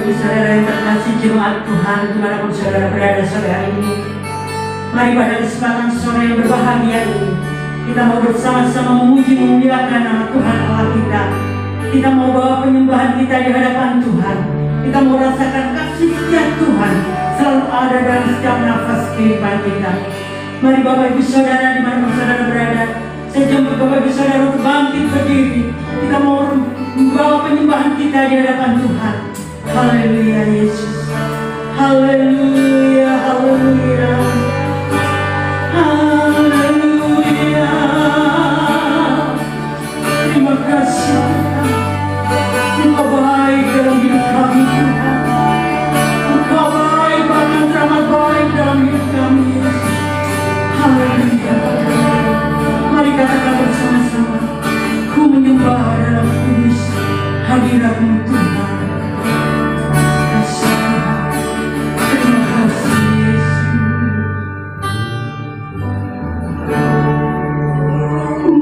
Ibu saudara yang terkasih jemaat Tuhan dimanapun saudara berada sore hari ini, mari pada kesempatan sore yang berbahagia ini kita mau bersama-sama memuji memuliakan nama Tuhan Allah kita. Kita mau bawa penyembahan kita di hadapan Tuhan. Kita mau rasakan kasih setia Tuhan selalu ada dalam setiap nafas kehidupan kita. Mari Bapak Ibu Saudara dimanapun saudara berada, saya jemput Bapak Ibu Saudara untuk bangkit berdiri. Kita mau membawa penyembahan kita di hadapan Tuhan. Haleluya Yesus. Haleluya, haleluya. Haleluya. Terima kasih Tuhan. Engkau baik dalam hidup kami Tuhan. Engkau baik, bahkan teramat baik dalam hidup kami Yesus. Haleluya. Mari katakan bersama-sama, ku menyembah dalam kudus hadirat-Mu Tuhan. Terima kasih Yesus.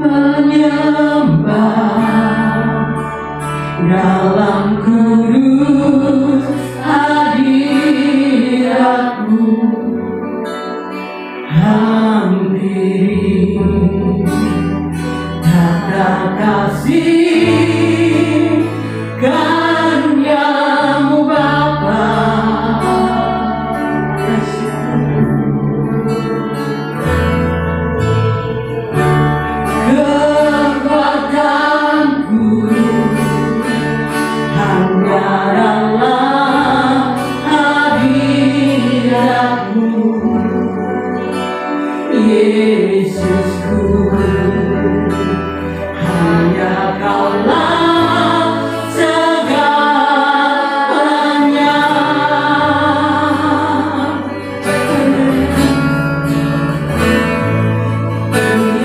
Menyembah dalam kudus hadirat-Mu, hampiri tata kasih karya-Mu Bapa. Kekuatanku hanya dalam hadirat-Mu, Yesusku. Hanya Kaulah segalanya.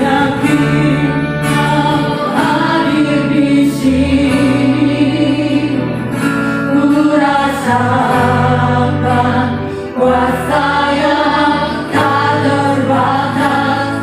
Yakin Kau hadir di sini, ku rasakan kuasa yang tak terbatas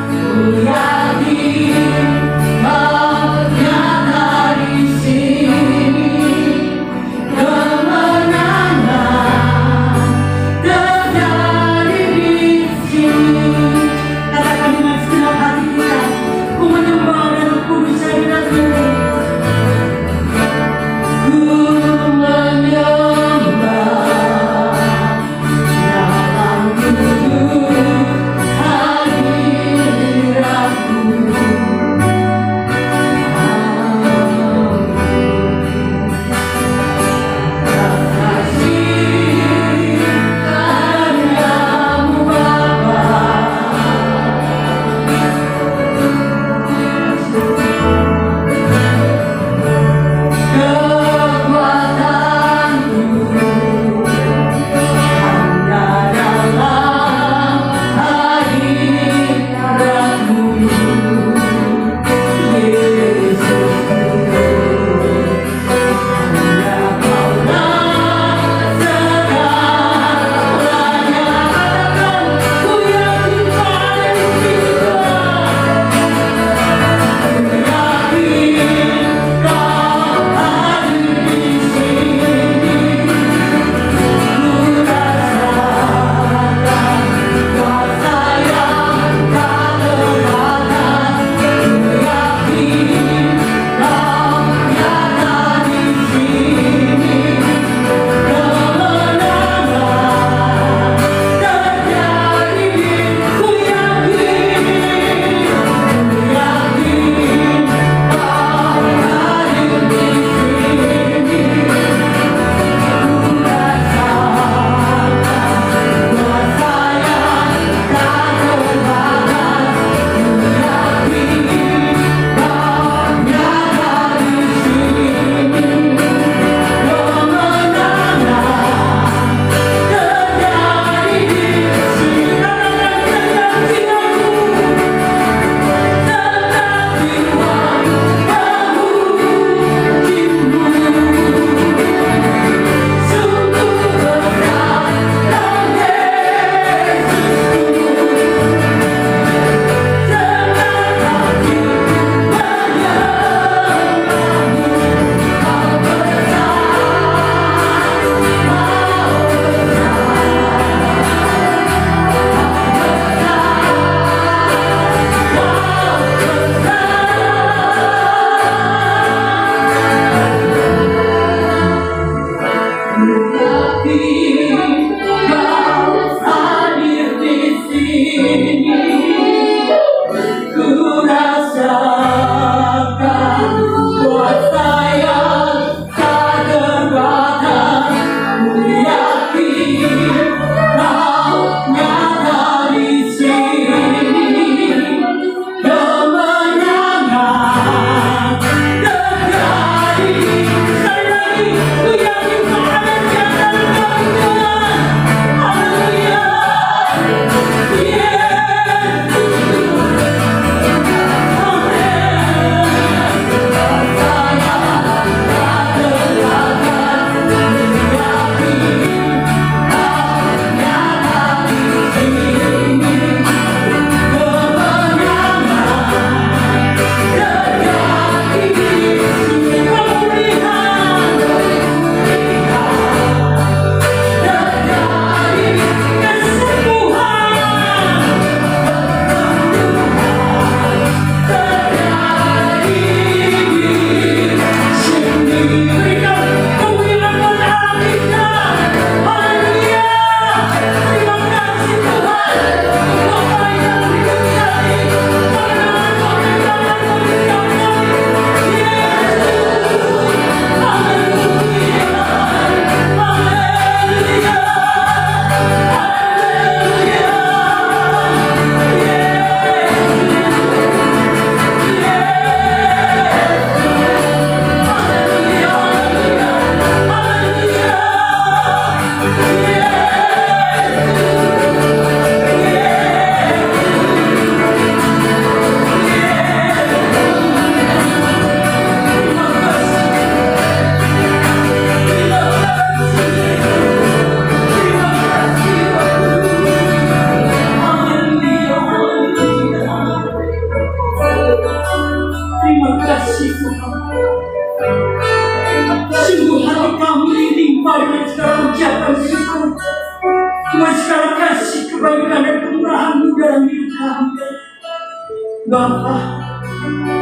Bapa,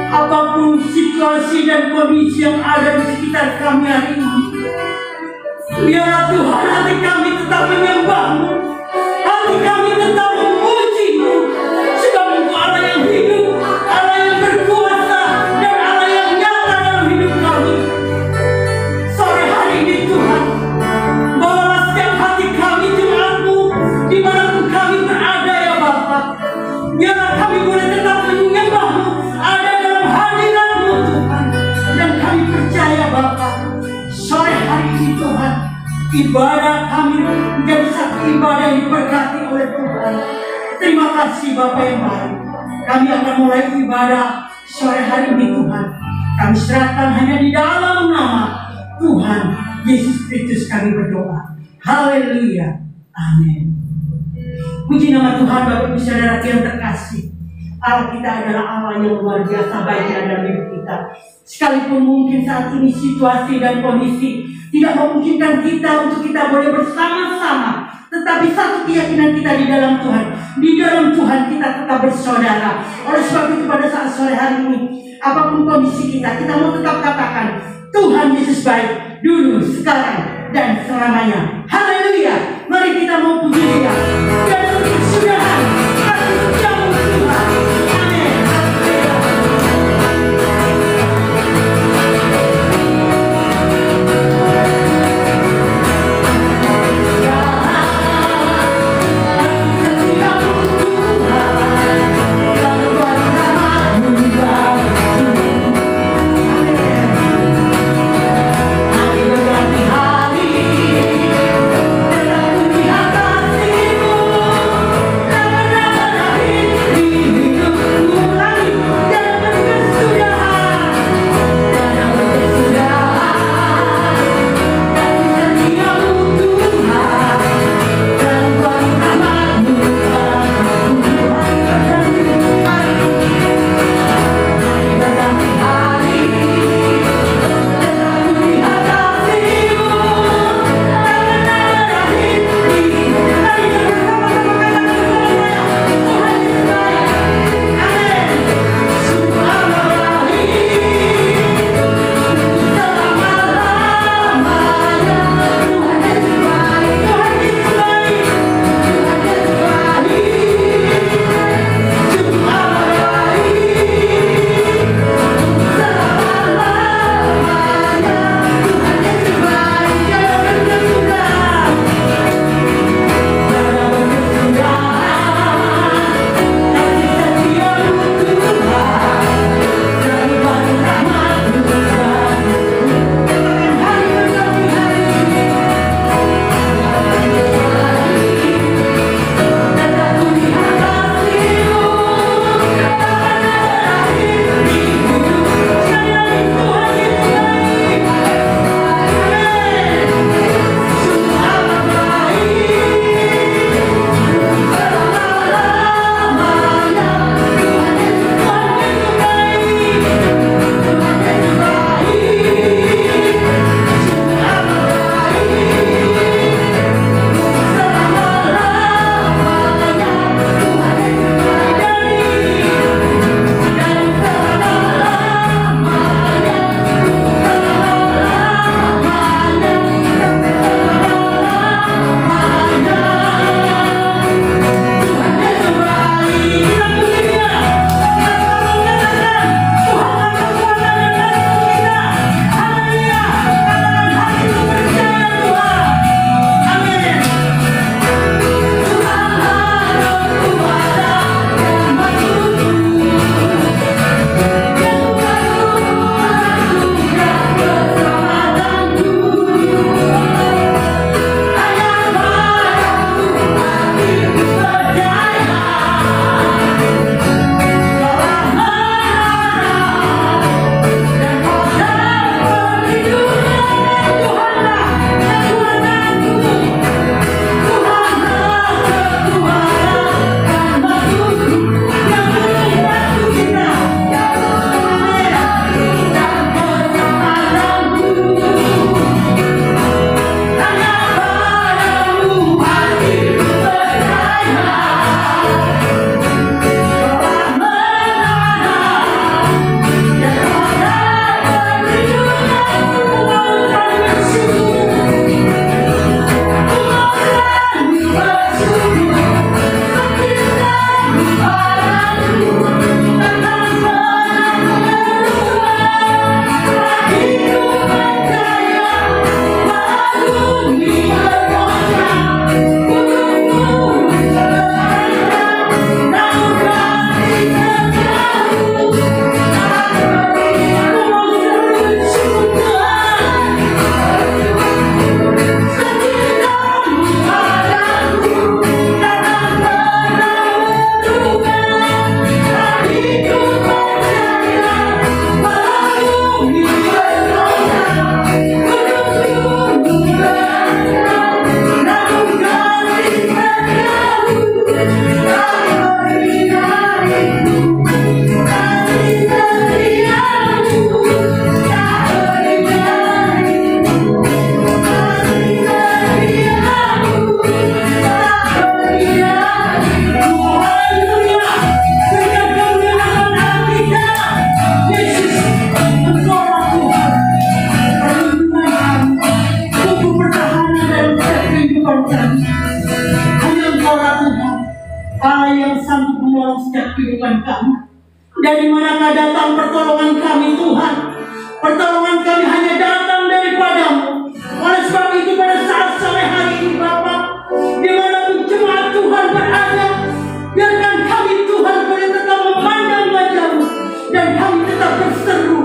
apapun situasi dan kondisi yang ada di sekitar kami hari ini, biarlah Tuhan hati kami tetap menyembah-Mu, hati kami tetap memuji-Mu, sebab Engkau Allah yang hidup, Allah yang berkuasa, dan Allah yang nyata dalam hidup kami. Sore hari ini Tuhan, bawalah setiap hati kami jemaat-Mu, dimanapun kami berada ya Bapa. Biarlah kami boleh tetap menyembah-Mu, ada dalam hadirat-Mu Tuhan. Dan kami percaya Bapa, sore hari ini Tuhan, ibadah kami menjadi satu ibadah yang diberkati oleh Tuhan. Terima kasih Bapa yang baik. Kami akan mulai ibadah sore hari ini Tuhan. Kami serahkan hanya di dalam nama Tuhan Yesus Kristus kami berdoa. Haleluya. Amin. Puji nama Tuhan Bapak Ibu Saudara yang terkasih. Allah kita adalah Allah yang luar biasa baiknya dalam hidup kita. Sekalipun mungkin saat ini situasi dan kondisi tidak memungkinkan kita untuk kita boleh bersama-sama, tetapi satu keyakinan kita di dalam Tuhan. Di dalam Tuhan kita tetap bersaudara. Oleh sebab itu pada saat sore hari ini, apapun kondisi kita mau tetap katakan Tuhan Yesus baik dulu, sekarang, dan selamanya. Haleluya. Mari kita mau puji Dia. Dan untuk kesudahan atas setiamu Tuhan. Amin. Hari kehidupan kami. Dari manakah datang pertolongan kami, Tuhan? Pertolongan kami hanya datang daripada-Mu. Oleh sebab itu pada saat sore hari ini, Bapa, dimanapun jemaat Tuhan berada, biarkan kami, Tuhan, boleh tetap memandang wajah-Mu, dan kami tetap berseru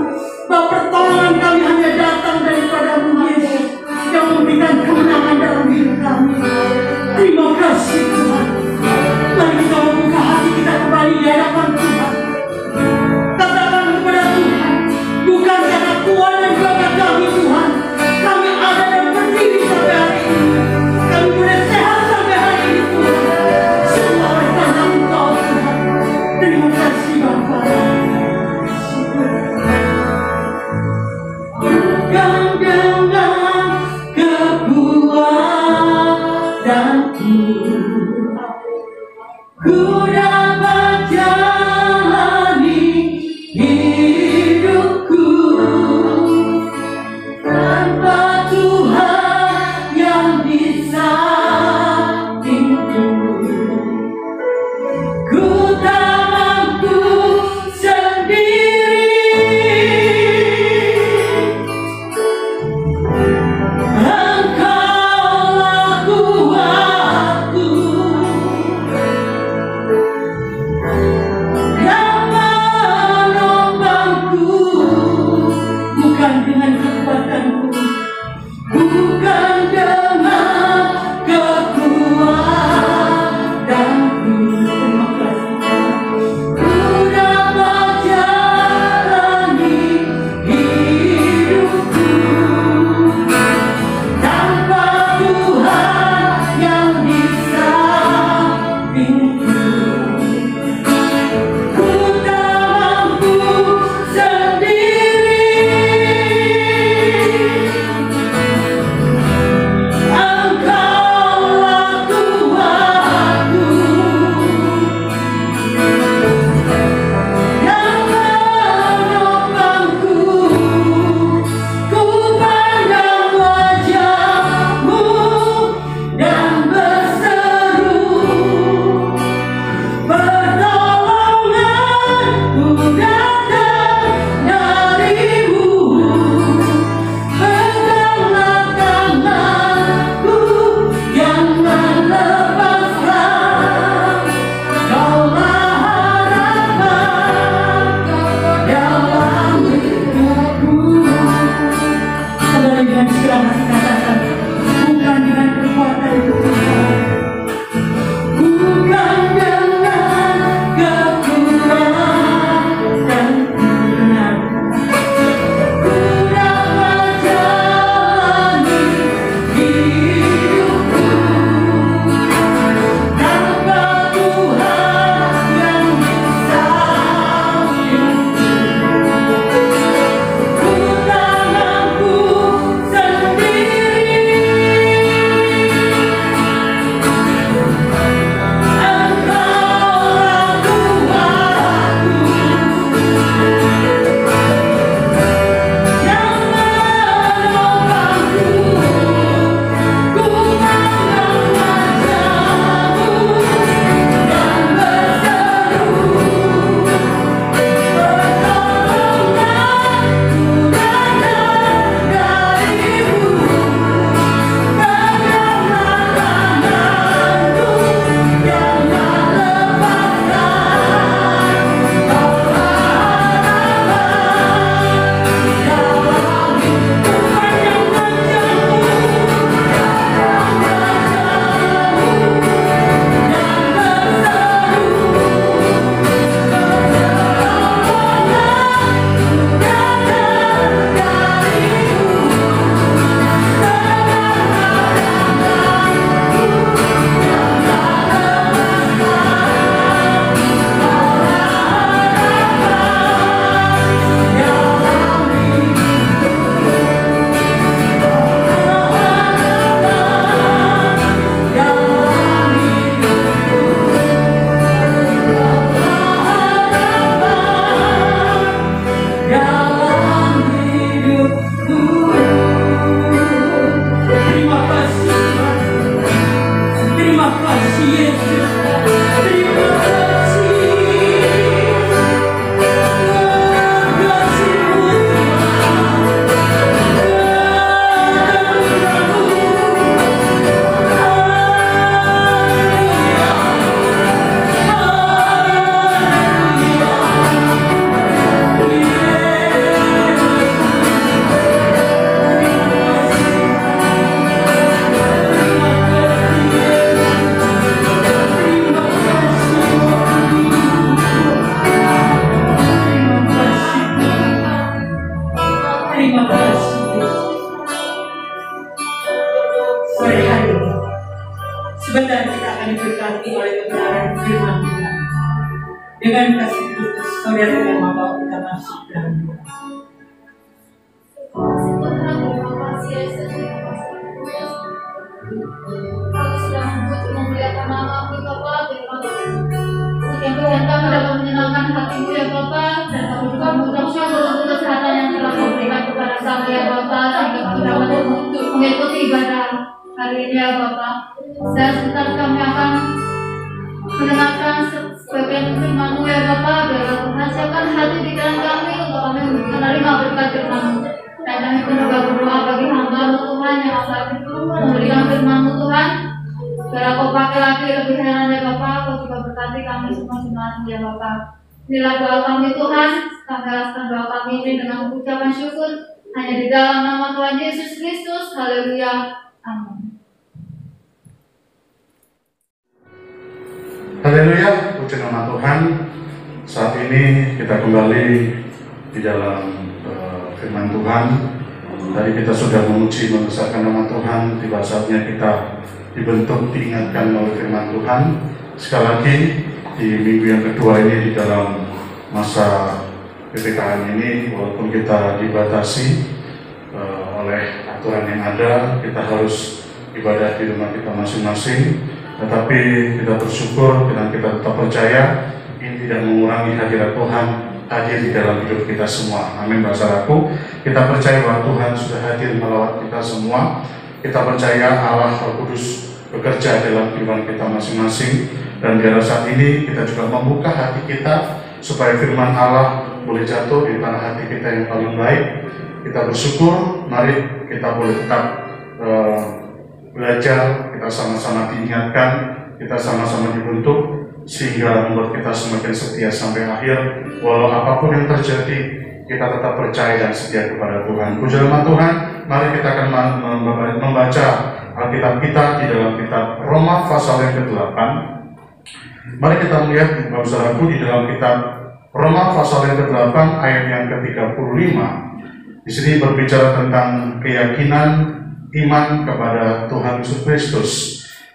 bahwa pertolongan kami hanya datang daripada-Mu, Yesus, yang memberikan kemenangan dalam hidup kami. Terima kasih, Tuhan. Mari kita membuka hati kita kembali di hadapan Tuhan. Katakan kepada Tuhan, bukan karena Tuhan dan berkat kami, Tuhan, kami ada dan berdiri sampai hari ini. Kami boleh sehat sampai hari ini, Tuhan. Semua berkat Engkau, Tuhan. Terima kasih, Bapa. Bukan dengan kekuatanku ku dapat jalani hidupku, tanpa Tuhan yang di sampingku. Ku tak mampu sendiri, Engkaulah kuatku yang menopangku. Bukan dengan kekuatanku, bukan dengan kekuatanku. Terima kasih. Ku dapat jalani hidupku, tanpa Tuhan yang di sampingku. Ku tak mampu sendiri, Engkaulah kuatku yang menopangku. Ku pandang wajah-Mu dan berseru, Dengan kasih Kristus, saudara yang membawa kita masuk dalam doa. Kami sudah memuliakan nama-Mu ya Bapa, yang Tuhan kami dapat menyenangkan hati-Mu ya Bapa, dan kami juga mengucap syukur untuk kesehatan yang telah Kau berikan kepada kami ya Bapa, sehingga kami dapat mengikuti ibadah hari ini ya Bapa. Dan sebentar kami akan mendengarkan sebagian firman-Mu ya Bapa, biarlah Tuhan siapkan hati pikiran kami untuk kami menerima berkat firman-Mu. Dan kami pun juga berdoa bagi hamba-Mu Tuhan yang saat itu memberikan firman-Mu Tuhan. Biarlah Kau pakai lagi lebih heran ya Bapak, Kau juga berkati kami semua ya Bapak. Inilah doa kami Tuhan, kami alaskan doa kami ini dengan ucapan syukur hanya di dalam nama Tuhan Yesus Kristus. Haleluya. Amin. Haleluya, puji nama Tuhan. Saat ini kita kembali di dalam firman Tuhan. Tadi kita sudah memuji membesarkan nama Tuhan. Tiba saatnya kita dibentuk, diingatkan oleh firman Tuhan. Sekali lagi di minggu yang kedua ini di dalam masa PPKM ini, walaupun kita dibatasi oleh aturan yang ada, kita harus ibadah di rumah kita masing-masing. Tetapi kita bersyukur dan kita tetap percaya ini tidak mengurangi hadirat Tuhan hadir di dalam hidup kita semua. Amin, saudaraku. Kita percaya bahwa Tuhan sudah hadir melawat kita semua. Kita percaya Allah Roh Kudus bekerja dalam kehidupan kita masing-masing. Dan biarlah saat ini kita juga membuka hati kita supaya firman Allah boleh jatuh di tanah hati kita yang paling baik. Kita bersyukur, mari kita boleh tetap belajar, kita sama-sama diingatkan, kita sama-sama dibentuk, sehingga membuat kita semakin setia sampai akhir. Walau apapun yang terjadi, kita tetap percaya dan setia kepada Tuhan. Puji nama Tuhan, mari kita akan membaca Alkitab kita di dalam kitab Roma pasal yang ke-8. Mari kita melihat saudaraku di dalam kitab Roma pasal yang ke-8 ayat yang ke-35. Di sini berbicara tentang keyakinan iman kepada Tuhan Yesus Kristus.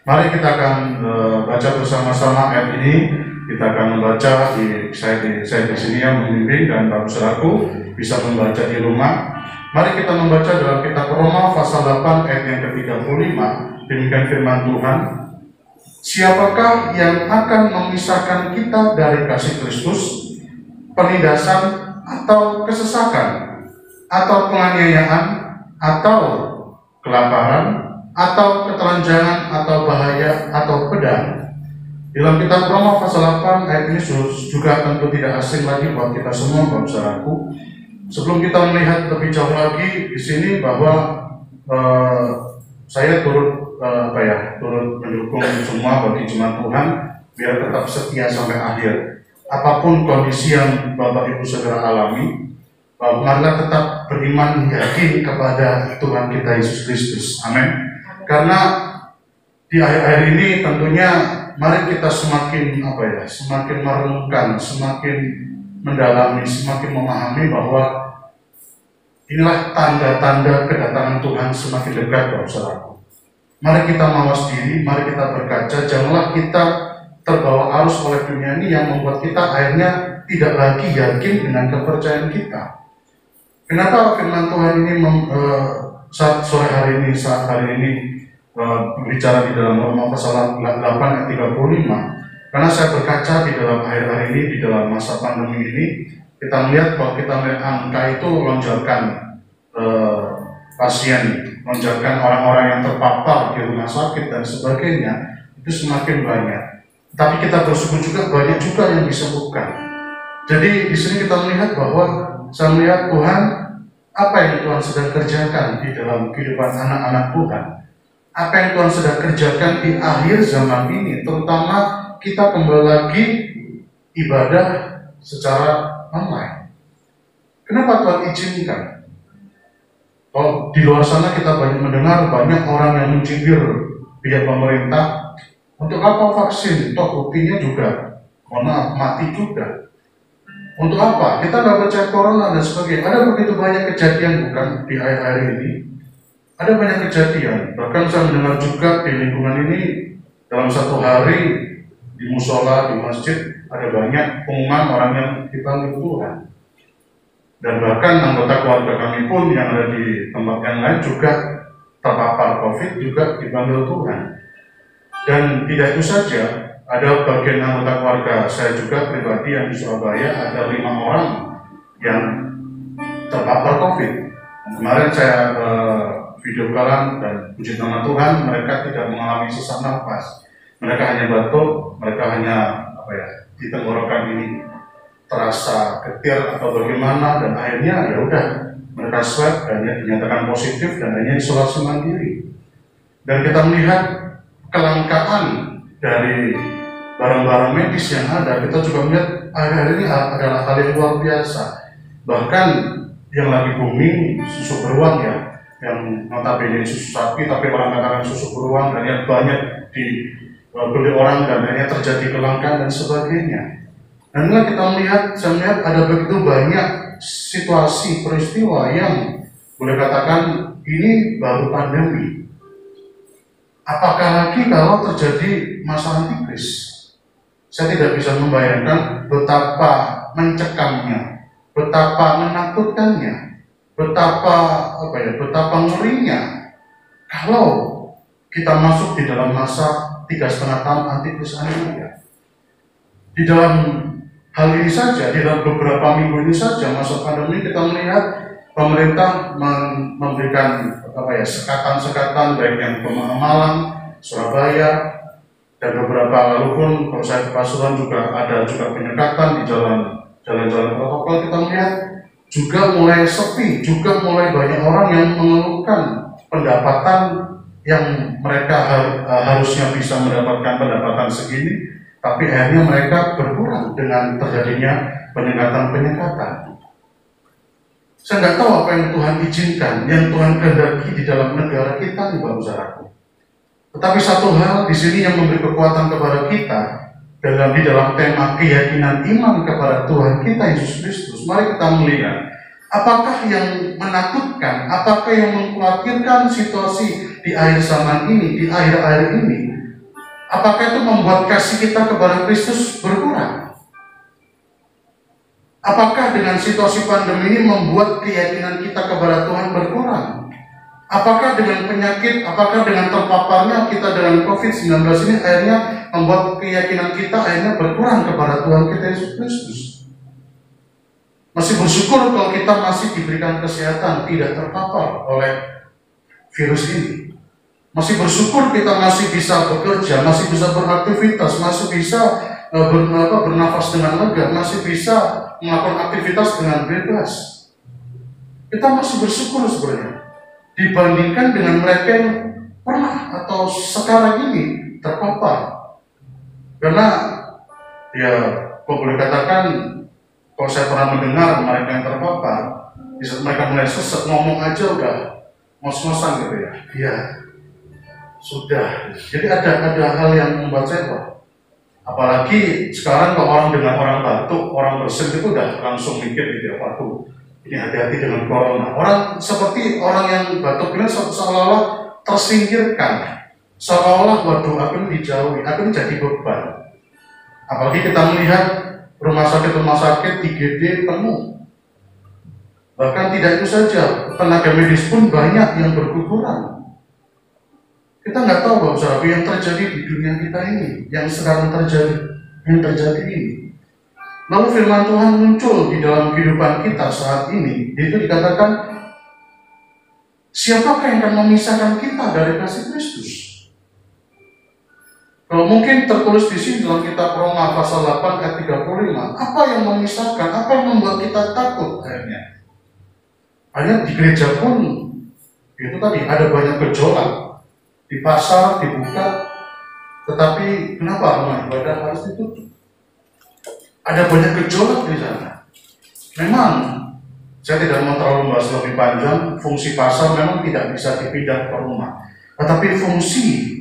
Mari kita akan baca bersama-sama ayat ini. Kita akan membaca saya di sini yang membimbing, dan saudaraku bisa membaca di rumah. Mari kita membaca dalam kitab Roma pasal 8 ayat yang ke-35. Demikian firman Tuhan. Siapakah yang akan memisahkan kita dari kasih Kristus? Penindasan atau kesesakan, atau penganiayaan, atau kelaparan, atau ketelanjangan, atau bahaya, atau pedang. Dalam kitab Roma pasal 8 ayat ini juga tentu tidak asing lagi buat kita semua, saudaraku. Sebelum kita melihat lebih jauh lagi di sini bahwa saya turut mendukung semua bagi jemaat Tuhan biar tetap setia sampai akhir. Apapun kondisi yang Bapak Ibu Saudara alami, marilah tetap beriman yakin kepada Tuhan kita Yesus Kristus. Amin. Karena di akhir-akhir ini tentunya mari kita semakin merenungkan, semakin mendalami, semakin memahami bahwa inilah tanda-tanda kedatangan Tuhan semakin dekat, saudaraku. Mari kita mawas diri, mari kita berkaca, janganlah kita terbawa arus oleh dunia ini yang membuat kita akhirnya tidak lagi yakin dengan kepercayaan kita. Kenapa firman Tuhan ini saat hari ini berbicara di dalam Roma pasal 8 ayat 35? Karena saya berkaca di dalam akhir-akhir ini, di dalam masa pandemi ini, kita melihat bahwa kita melihat angka itu lonjakan pasien, lonjakan orang-orang yang terpapar di rumah sakit dan sebagainya, itu semakin banyak. Tapi kita bersyukur juga banyak juga yang disembuhkan. Jadi di sini kita melihat bahwa saya melihat Tuhan, apa yang Tuhan sedang kerjakan di dalam kehidupan anak-anak Tuhan, apa yang Tuhan sedang kerjakan di akhir zaman ini, terutama kita kembali lagi ibadah secara online. Kenapa Tuhan izinkan? Kalau di luar sana kita banyak mendengar banyak orang yang mencibir pihak pemerintah, untuk apa vaksin? Toh buktinya juga, mati juga. Untuk apa? Kita nggak percaya corona dan sebagainya. Ada begitu banyak kejadian bukan di akhir-akhir ini. Ada banyak kejadian. Bahkan saya mendengar juga di lingkungan ini dalam satu hari di musola, di masjid, ada banyak pengumuman orang yang dipanggil Tuhan. Dan bahkan anggota keluarga kami pun yang ada di tempat yang lain juga terpapar COVID juga dipanggil Tuhan. Dan tidak itu saja, ada bagian anggota keluarga saya juga pribadi yang di Surabaya, ada 5 orang yang terpapar COVID. Kemarin saya video call dan puji nama Tuhan, mereka tidak mengalami sesak nafas. Mereka hanya batuk, mereka hanya di tenggorokan ini terasa getir atau bagaimana, dan akhirnya ya udah mereka swab dan dinyatakan positif dan akhirnya isolasi mandiri. Dan kita melihat kelangkaan dari barang-barang medis yang ada, kita juga melihat akhir-akhir ini adalah hal yang luar biasa. Bahkan yang lagi booming susu beruang ya, yang notabene susu sapi tapi orang katakan susu beruang, dan yang banyak dibeli orang dan akhirnya terjadi kelangkaan dan sebagainya. Dan kita saya melihat ada begitu banyak situasi peristiwa yang boleh katakan ini baru pandemi. Apakah lagi kalau terjadi masa antikris? Saya tidak bisa membayangkan betapa mencekamnya, betapa menakutkannya, betapa ngerinya kalau kita masuk di dalam masa 3,5 tahun antikris anugerah. Di dalam hal ini saja, di dalam beberapa minggu ini saja masa pandemi, kita melihat pemerintah memberikan sekatan-sekatan baik yang ke Malang, Surabaya, dan beberapa lalu pun kalau saya ke Pasuruan juga ada juga penyekatan di jalan-jalan protokol. Kita melihat juga mulai sepi, juga mulai banyak orang yang mengeluhkan pendapatan yang mereka harusnya bisa mendapatkan pendapatan segini, tapi akhirnya mereka berkurang dengan terjadinya penyekatan. Saya nggak tahu apa yang Tuhan izinkan, yang Tuhan kehendaki di dalam negara kita nih, Bapak Saudaraku. Tetapi satu hal di sini yang memberi kekuatan kepada kita di dalam tema keyakinan iman kepada Tuhan kita Yesus Kristus. Mari kita melihat apakah yang menakutkan, apakah yang mengkhawatirkan situasi di akhir zaman ini, di akhir-akhir ini. Apakah itu membuat kasih kita kepada Kristus berkurang? Apakah dengan situasi pandemi ini membuat keyakinan kita kepada Tuhan berkurang? Apakah dengan penyakit, apakah dengan terpaparnya kita dengan COVID-19 ini akhirnya membuat keyakinan kita akhirnya berkurang kepada Tuhan kita Yesus Kristus? Masih bersyukur kalau kita masih diberikan kesehatan, tidak terpapar oleh virus ini. Masih bersyukur kita masih bisa bekerja, masih bisa beraktivitas, masih bisa bernafas dengan lega, masih bisa melakukan aktivitas dengan bebas. Kita masih bersyukur sebenarnya dibandingkan dengan mereka yang pernah atau sekarang ini terpapar. Karena ya boleh katakan kalau saya pernah mendengar mereka yang terpapar, mereka mulai sesek, ngomong aja udah ngos-ngosan gitu ya. Iya, sudah. Jadi ada hal yang membuat saya apalagi sekarang kalau orang dengan orang batuk, orang bersin itu udah langsung mikir gitu ya, waduh, ini hati-hati dengan corona. Orang seperti orang yang batuk ini seolah-olah tersingkirkan, seolah-olah waduh aku ini dijauhi, aku ini jadi beban. Apalagi kita melihat rumah sakit IGD penuh. Bahkan tidak itu saja, tenaga medis pun banyak yang berguguran. Kita nggak tahu Bapak Saudara yang terjadi di dunia kita ini, yang sekarang terjadi ini. Lalu firman Tuhan muncul di dalam kehidupan kita saat ini, yaitu dikatakan, siapakah yang akan memisahkan kita dari kasih Kristus? Kalau mungkin tertulis di sini dalam kitab Roma pasal 8 ayat 35, apa yang memisahkan, apa yang membuat kita takut akhirnya? Hanya di gereja pun, itu tadi ada banyak gejolak, di pasar dibuka, tetapi kenapa rumah ibadah harus ditutup? Ada banyak gejolak di sana. Memang, saya tidak mau terlalu membahas lebih panjang, fungsi pasar memang tidak bisa dipindah ke rumah. Tetapi fungsi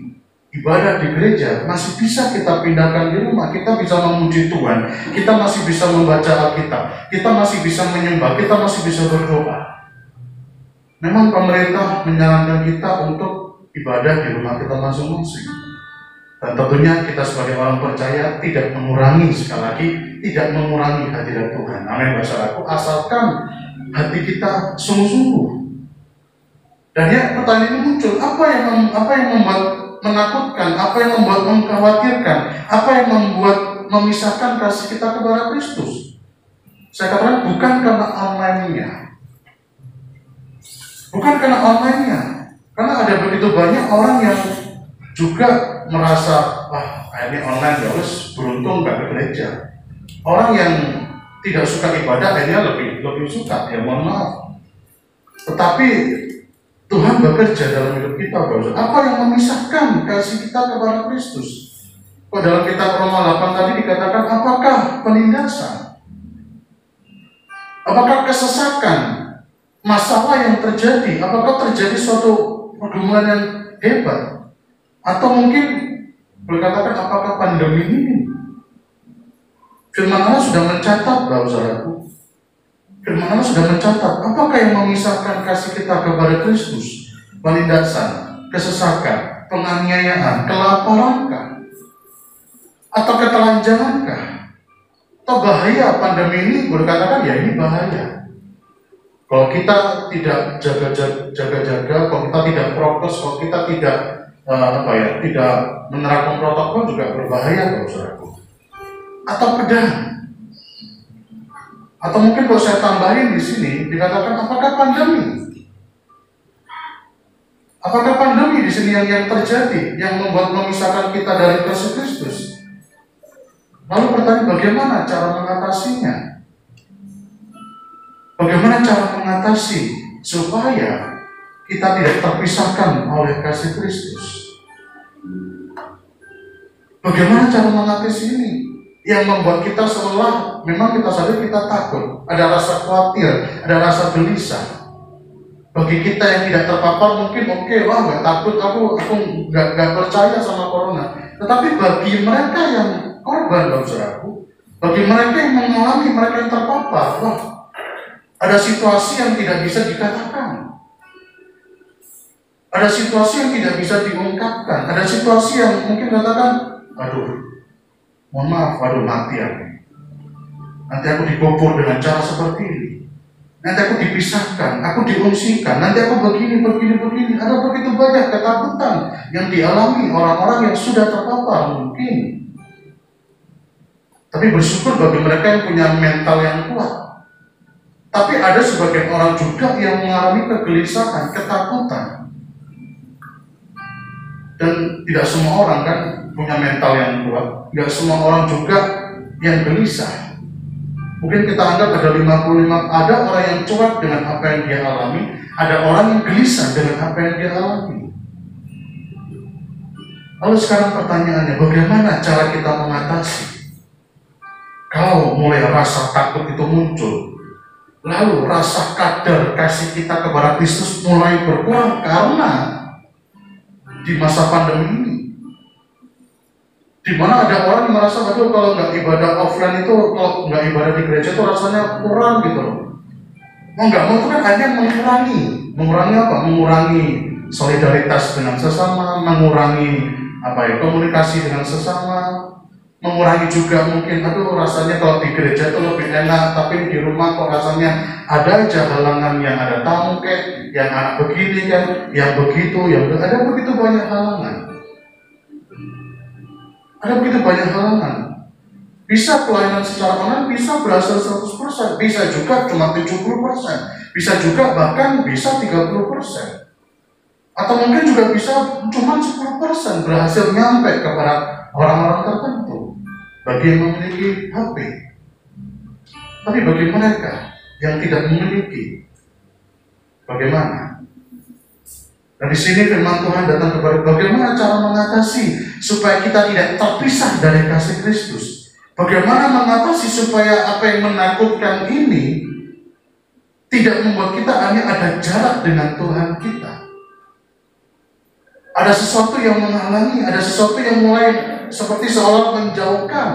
ibadah di gereja masih bisa kita pindahkan di rumah. Kita bisa memuji Tuhan, kita masih bisa membaca Alkitab, kita masih bisa menyembah, kita masih bisa berdoa. Memang pemerintah menyarankan kita untuk ibadah di rumah kita masing-masing. Dan tentunya kita sebagai orang percaya tidak mengurangi, sekali lagi, tidak mengurangi hadirat Tuhan. Amin, saudaraku, asalkan hati kita sungguh-sungguh. Dan ya, pertanyaan ini muncul, apa yang membuat menakutkan, apa yang membuat mengkhawatirkan, apa yang membuat memisahkan kasih kita kepada Kristus? Saya katakan bukan karena online-nya. Bukan karena online-nya. Karena ada begitu banyak orang yang juga merasa, wah ini online ya wes, beruntung gak ke gereja. Orang yang tidak suka ibadah akhirnya lebih suka, ya mohon maaf. Tetapi Tuhan bekerja dalam hidup kita, bro. Apa yang memisahkan kasih kita kepada Kristus? Kalau dalam kitab Roma 8 tadi dikatakan, apakah penindasan? Apakah kesesakan? Masalah yang terjadi? Apakah terjadi suatu pergumulan yang hebat? Atau mungkin boleh katakan, apakah pandemi ini? Firman Allah sudah mencatat, saudaraku. Firman Allah sudah mencatat, apakah yang memisahkan kasih kita kepada Kristus? Penindasan, kesesakan, penganiayaan, kelaparankah? Atau ketelanjangankah? Atau bahaya pandemi ini? Boleh katakan, ya ini bahaya. Kalau kita tidak jaga-jaga, kalau kita tidak prokes, kalau kita tidak tidak menerapkan protokol juga berbahaya, saudaraku. Atau pedang. Atau mungkin kalau saya tambahin di sini dikatakan, apakah pandemi? Apakah pandemi di sini yang terjadi yang membuat memisahkan kita dari kasih Kristus? Lalu pertanyaan, bagaimana cara mengatasinya? Bagaimana cara mengatasi supaya kita tidak terpisahkan oleh kasih Kristus? Bagaimana cara mengatasi ini? Yang membuat kita seolah memang kita sadar kita takut, ada rasa khawatir, ada rasa gelisah. Bagi kita yang tidak terpapar mungkin wah nggak takut, aku nggak percaya sama corona. Tetapi bagi mereka yang korban, saudaraku, bagi mereka yang mengalami, mereka yang terpapar, wah, ada situasi yang tidak bisa dikatakan. Ada situasi yang tidak bisa diungkapkan. Ada situasi yang mungkin katakan, mohon maaf, mati aku. Nanti aku dikubur dengan cara seperti ini. Nanti aku dipisahkan, aku diungsikan. Nanti aku begini. Ada begitu banyak ketakutan yang dialami orang-orang yang sudah terpapar mungkin. Tapi bersyukur bagi mereka yang punya mental yang kuat. Tapi ada sebagian orang juga yang mengalami kegelisahan, ketakutan. Dan tidak semua orang kan punya mental yang kuat. Tidak semua orang juga yang gelisah. Mungkin kita anggap ada 55, ada orang yang cuek dengan apa yang dia alami, ada orang yang gelisah dengan apa yang dia alami. Lalu sekarang pertanyaannya, bagaimana cara kita mengatasi? Kalau mulai rasa takut itu muncul, lalu rasa kadar kasih kita kepada Kristus mulai berkurang karena di masa pandemi ini, di mana ada orang yang merasa kalau nggak ibadah offline itu, kalau nggak ibadah di gereja itu rasanya kurang gitu loh. Mau nggak mau itu kan hanya mengurangi apa? Mengurangi solidaritas dengan sesama, mengurangi komunikasi dengan sesama, mengurangi juga mungkin rasanya kalau di gereja itu lebih enak, tapi di rumah kok rasanya ada aja halangan, yang ada tamu yang anak begini yang begitu, ada begitu banyak halangan. Ada begitu banyak halangan. Bisa pelayanan secara online bisa berhasil 100%, bisa juga cuma 70%, bisa juga bahkan bisa 30%. Atau mungkin juga bisa cuma 10% berhasil nyampe kepada orang-orang tertentu bagi yang memiliki HP. Tapi bagi mereka yang tidak memiliki, bagaimana? Dan di sini firman Tuhan datang kepada bagaimana cara mengatasi supaya kita tidak terpisah dari kasih Kristus. Bagaimana mengatasi supaya apa yang menakutkan ini tidak membuat kita hanya ada jarak dengan Tuhan kita. Ada sesuatu yang menghalangi, ada sesuatu yang mulai seperti seolah menjauhkan.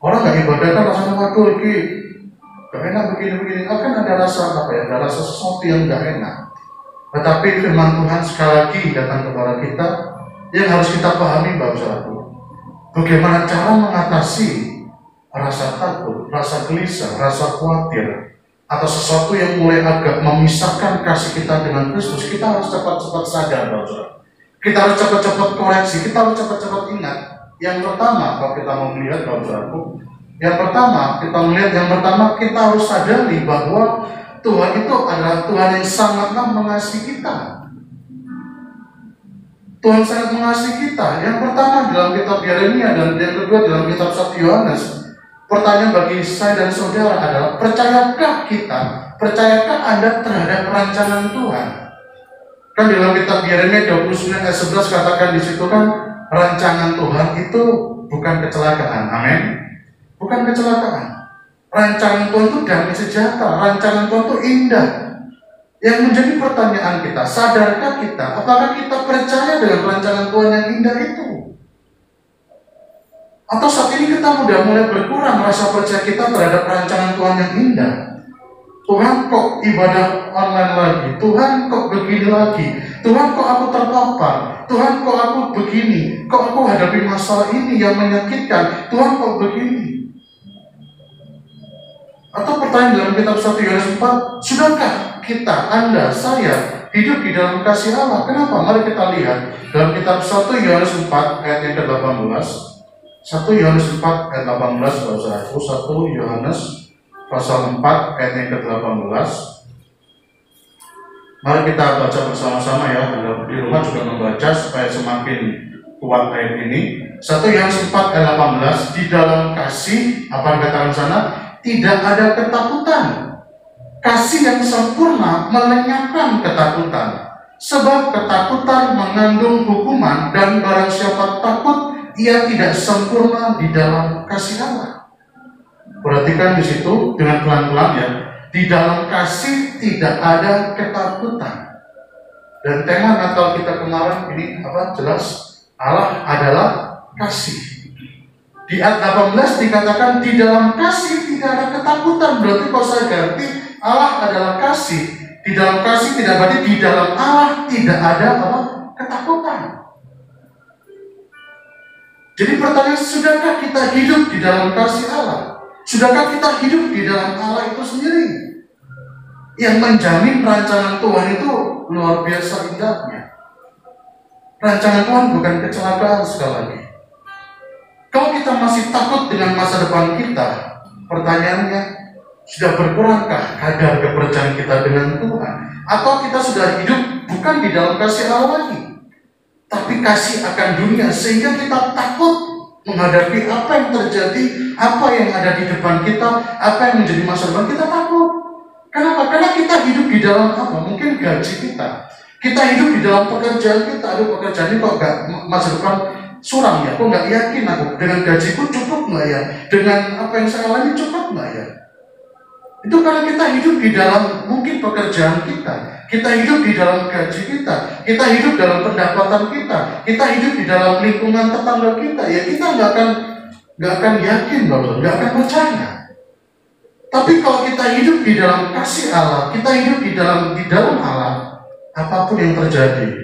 Orang nggak ibadah kan rasanya gak enak begini. Akan ada rasa ada rasa sesuatu yang gak enak. Tetapi firman Tuhan sekali lagi datang kepada kita, yang harus kita pahami, Bapak Saudaraku. Bagaimana cara mengatasi rasa takut, rasa gelisah, rasa khawatir, atau sesuatu yang mulai agak memisahkan kasih kita dengan Kristus. Kita harus cepat-cepat sadar, Bapak Saudara. Kita harus cepat-cepat koreksi, kita harus cepat-cepat ingat. Yang pertama, kalau kita mau melihat, Bapak Saudaraku, yang pertama kita harus sadari bahwa Tuhan itu adalah Tuhan yang sangatlah mengasihi kita. Tuhan sangat mengasihi kita. Yang pertama dalam kitab Yeremia dan yang kedua dalam kitab 1 Yohanes. Pertanyaan bagi saya dan saudara adalah, percayakah Anda terhadap rancangan Tuhan? Kan dalam kitab Yeremia 29 ayat 11 katakan di situ kan, rancangan Tuhan itu bukan kecelakaan. Amin. Bukan kecelakaan. Rancangan Tuhan itu damai sejahtera. Rancangan Tuhan itu indah. Yang menjadi pertanyaan kita, sadarkah kita, apakah kita percaya dengan rancangan Tuhan yang indah itu? Atau saat ini kita sudah mulai berkurang rasa percaya kita terhadap rancangan Tuhan yang indah? Tuhan kok ibadah online lagi? Tuhan kok begini lagi? Tuhan kok aku terpapar? Tuhan kok aku begini? Kok aku hadapi masalah ini yang menyakitkan? Tuhan kok begini? Atau pertanyaan dalam kitab 1 Yohanes 4, sudahkah kita, Anda, saya hidup di dalam kasih Allah? Kenapa? Mari kita lihat dalam kitab 1 Yohanes 4 ayat yang ke-18. 1 Yohanes 4 ayat 18, saudaraku. 1 Yohanes pasal 4 ayat yang ke-18. Mari kita baca bersama-sama ya. Anda di rumah juga membaca supaya semakin kuat ayat ini. 1 Yohanes 4 ayat 18, di dalam kasih, apa yang dikatakan sana? Tidak ada ketakutan. Kasih yang sempurna melenyapkan ketakutan. Sebab ketakutan mengandung hukuman, dan barang siapa takut, ia tidak sempurna di dalam kasih Allah. Perhatikan di situ dengan pelan-pelan ya. Di dalam kasih tidak ada ketakutan. Dan tema Natal kita kemarin ini apa? Jelas, Allah adalah kasih. Di ayat 18 dikatakan di dalam kasih tidak ada ketakutan. Berarti kalau saya ganti Allah adalah kasih, di dalam kasih tidak berarti di dalam Allah tidak ada apa? Ketakutan. Jadi pertanyaan, sudahkah kita hidup di dalam kasih Allah? Sudahkah kita hidup di dalam Allah itu sendiri? Yang menjamin rancangan Tuhan itu luar biasa indahnya. Rancangan Tuhan bukan kecelakaan sekali lagi. Kalau kita masih takut dengan masa depan kita, pertanyaannya, sudah berkurangkah kadar kepercayaan kita dengan Tuhan? Atau kita sudah hidup bukan di dalam kasih Allah lagi, tapi kasih akan dunia, sehingga kita takut menghadapi apa yang terjadi, apa yang ada di depan kita, apa yang menjadi masa depan kita takut. Kenapa? Karena kita hidup di dalam apa? Mungkin gaji kita. Kita hidup di dalam pekerjaan kita. Aduh, pekerjaan ini kok gak masa depan suram ya, kok nggak yakin aku dengan gajiku cukup nggak ya, dengan apa yang saya alami cukup nggak ya? Itu karena kita hidup di dalam mungkin pekerjaan kita hidup di dalam gaji kita hidup dalam pendapatan kita hidup di dalam lingkungan tetangga kita, ya kita nggak akan yakin, nggak akan percaya. Tapi kalau kita hidup di dalam kasih Allah, kita hidup di dalam Allah, apapun yang terjadi.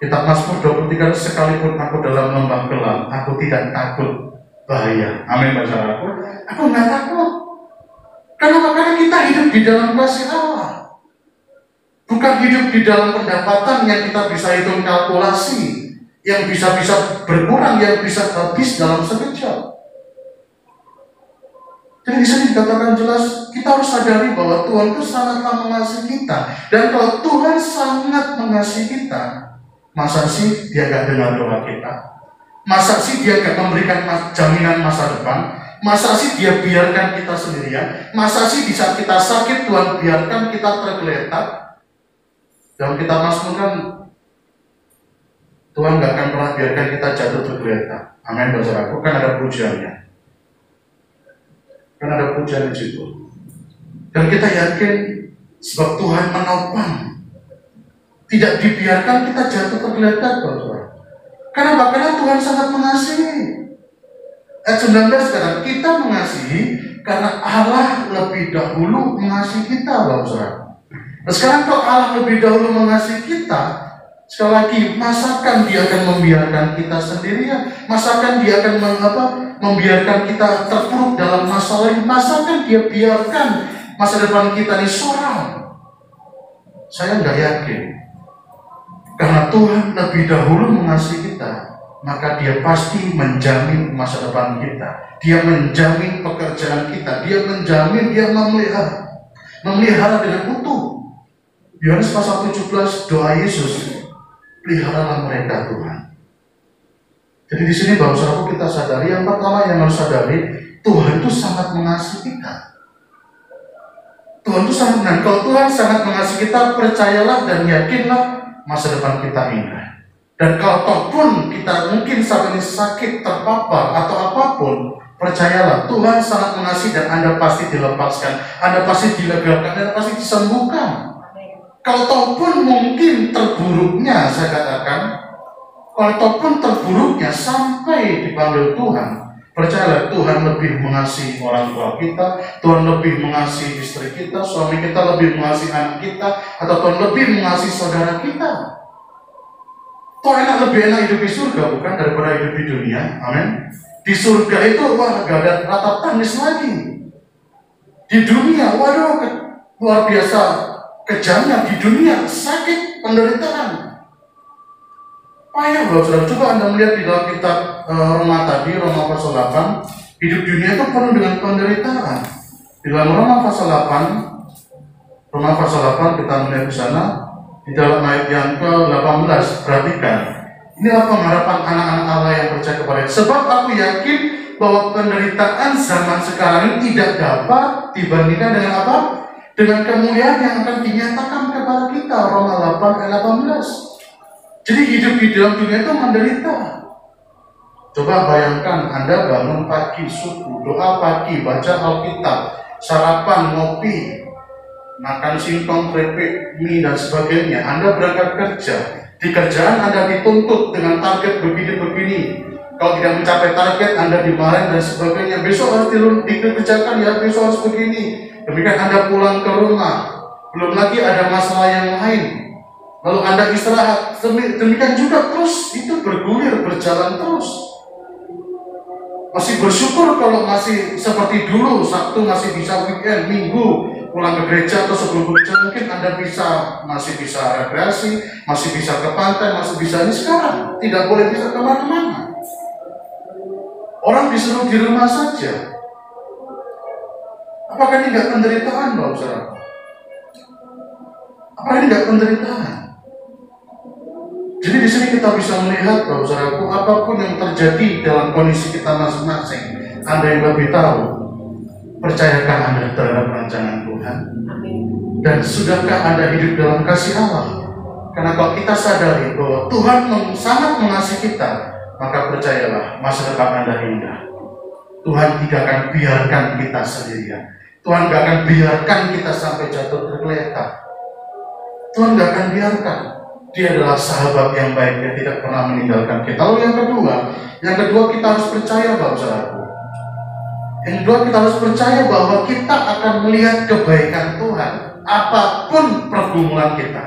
Kitab Mazmur 23, sekalipun aku dalam lembah gelap, aku tidak takut bahaya. Amin, saudaraku. Aku nggak takut. Kenapa? Karena kita hidup di dalam kasih Allah. Bukan hidup di dalam pendapatan yang kita bisa hitung kalkulasi, yang bisa berkurang, yang bisa habis dalam sekejap. Jadi di sini dikatakan jelas, kita harus sadari bahwa Tuhan itu sangatlah mengasihi kita. Dan kalau Tuhan sangat mengasihi kita, masa sih dia gak dengar doa kita? Masa sih dia gak memberikan jaminan masa depan? Masa sih dia biarkan kita sendirian? Masa sih di saat kita sakit Tuhan biarkan kita tergeletak? Dalam kitab Mazmur kan Tuhan gak akan pernah biarkan kita jatuh tergeletak. Amin, saudaraku. Kan ada pujiannya. Kan ada pujian di situ. Dan kita yakin sebab Tuhan menopang. Tidak dibiarkan kita jatuh tergeletak, saudara. Kenapa? Karena Tuhan sangat mengasihi. Ayat 19 kata, kita mengasihi karena Allah lebih dahulu mengasihi kita, saudara. Nah sekarang kalau Allah lebih dahulu mengasihi kita, Sekali lagi, masakan dia akan membiarkan kita sendirian? Masakan dia akan membiarkan kita terpuruk dalam masalah ini? Masakan dia biarkan masa depan kita ini suram? Saya nggak yakin. Karena Tuhan lebih dahulu mengasihi kita, maka dia pasti menjamin masa depan kita. Dia menjamin pekerjaan kita. Dia menjamin, dia memelihara dengan utuh. Yohanes pasal 17, doa Yesus, peliharalah mereka Tuhan. Jadi di sini bangsa kita sadari, yang pertama yang harus sadari, Tuhan itu sangat mengasihi kita. Tuhan itu sangat, dan kalau Tuhan sangat mengasihi kita, percayalah dan yakinlah masa depan kita indah. Dan kalau toh pun kita mungkin saat ini sakit, terpapar atau apapun, percayalah Tuhan sangat mengasihi dan Anda pasti dilepaskan, Anda pasti dilegakan, Anda pasti disembuhkan. Kalau toh pun mungkin terburuknya, saya katakan, kalau toh pun terburuknya sampai dipanggil Tuhan, percayalah Tuhan lebih mengasihi orang tua kita, Tuhan lebih mengasihi istri kita, suami kita lebih mengasihi anak kita, atau Tuhan lebih mengasihi saudara kita. Toh lebih enak hidup di surga bukan daripada hidup di dunia, amin. Di surga itu wah gak ada ratap tangis lagi. Di dunia, waduh luar biasa kejamnya. Di dunia sakit, penderitaan. Payah loh, saudara. Coba Anda melihat di dalam kitab Roma tadi, Roma pasal 8, hidup dunia itu penuh dengan penderitaan. Di dalam Roma pasal 8, kita melihat di sana, di dalam ayat yang ke-18, perhatikan. Inilah pengharapan anak-anak Allah yang percaya kepada Dia. Sebab aku yakin bahwa penderitaan zaman sekarang ini tidak dapat dibandingkan dengan apa? Dengan kemuliaan yang akan dinyatakan kepada kita. Roma 8 ayat 18. Jadi hidup di dalam dunia itu menderita. Coba bayangkan Anda bangun pagi, subuh, doa pagi, baca Alkitab, sarapan, ngopi, makan singkong, keripik, mie dan sebagainya. Anda berangkat kerja. Di kerjaan Anda dituntut dengan target begini-begini. Kalau tidak mencapai target, Anda dimarahin dan sebagainya. Besok harus dikerjakan ya, besok harus begini. Demikian Anda pulang ke rumah. Belum lagi ada masalah yang lain. Lalu Anda istirahat. Demikian juga terus, itu bergulir, berjalan terus. Masih bersyukur kalau masih seperti dulu, Sabtu masih bisa weekend, Minggu pulang ke gereja atau sebelum bekerja mungkin Anda masih bisa rekreasi, masih bisa ke pantai, masih bisa. Ini sekarang tidak boleh bisa kemana-mana. Orang disuruh di rumah saja. Apakah ini nggak penderitaan, Bapak Saudara? Apakah ini nggak penderitaan? Jadi di sini kita bisa melihat, Bapak Saudaraku, apapun yang terjadi dalam kondisi kita masing-masing, Anda yang lebih tahu. Percayakah Anda terhadap rancangan Tuhan? Dan sudahkah Anda hidup dalam kasih Allah? Karena kalau kita sadari bahwa Tuhan sangat mengasihi kita, maka percayalah masa depan Anda indah. Tuhan tidak akan biarkan kita sendirian. Tuhan tidak akan biarkan kita sampai jatuh tergeletak. Tuhan tidak akan biarkan. Dia adalah sahabat yang baik, dia tidak pernah meninggalkan kita. Lalu yang kedua kita harus percaya, Bapak Saudaraku. Yang kedua kita harus percaya bahwa kita akan melihat kebaikan Tuhan apapun pergumulan kita.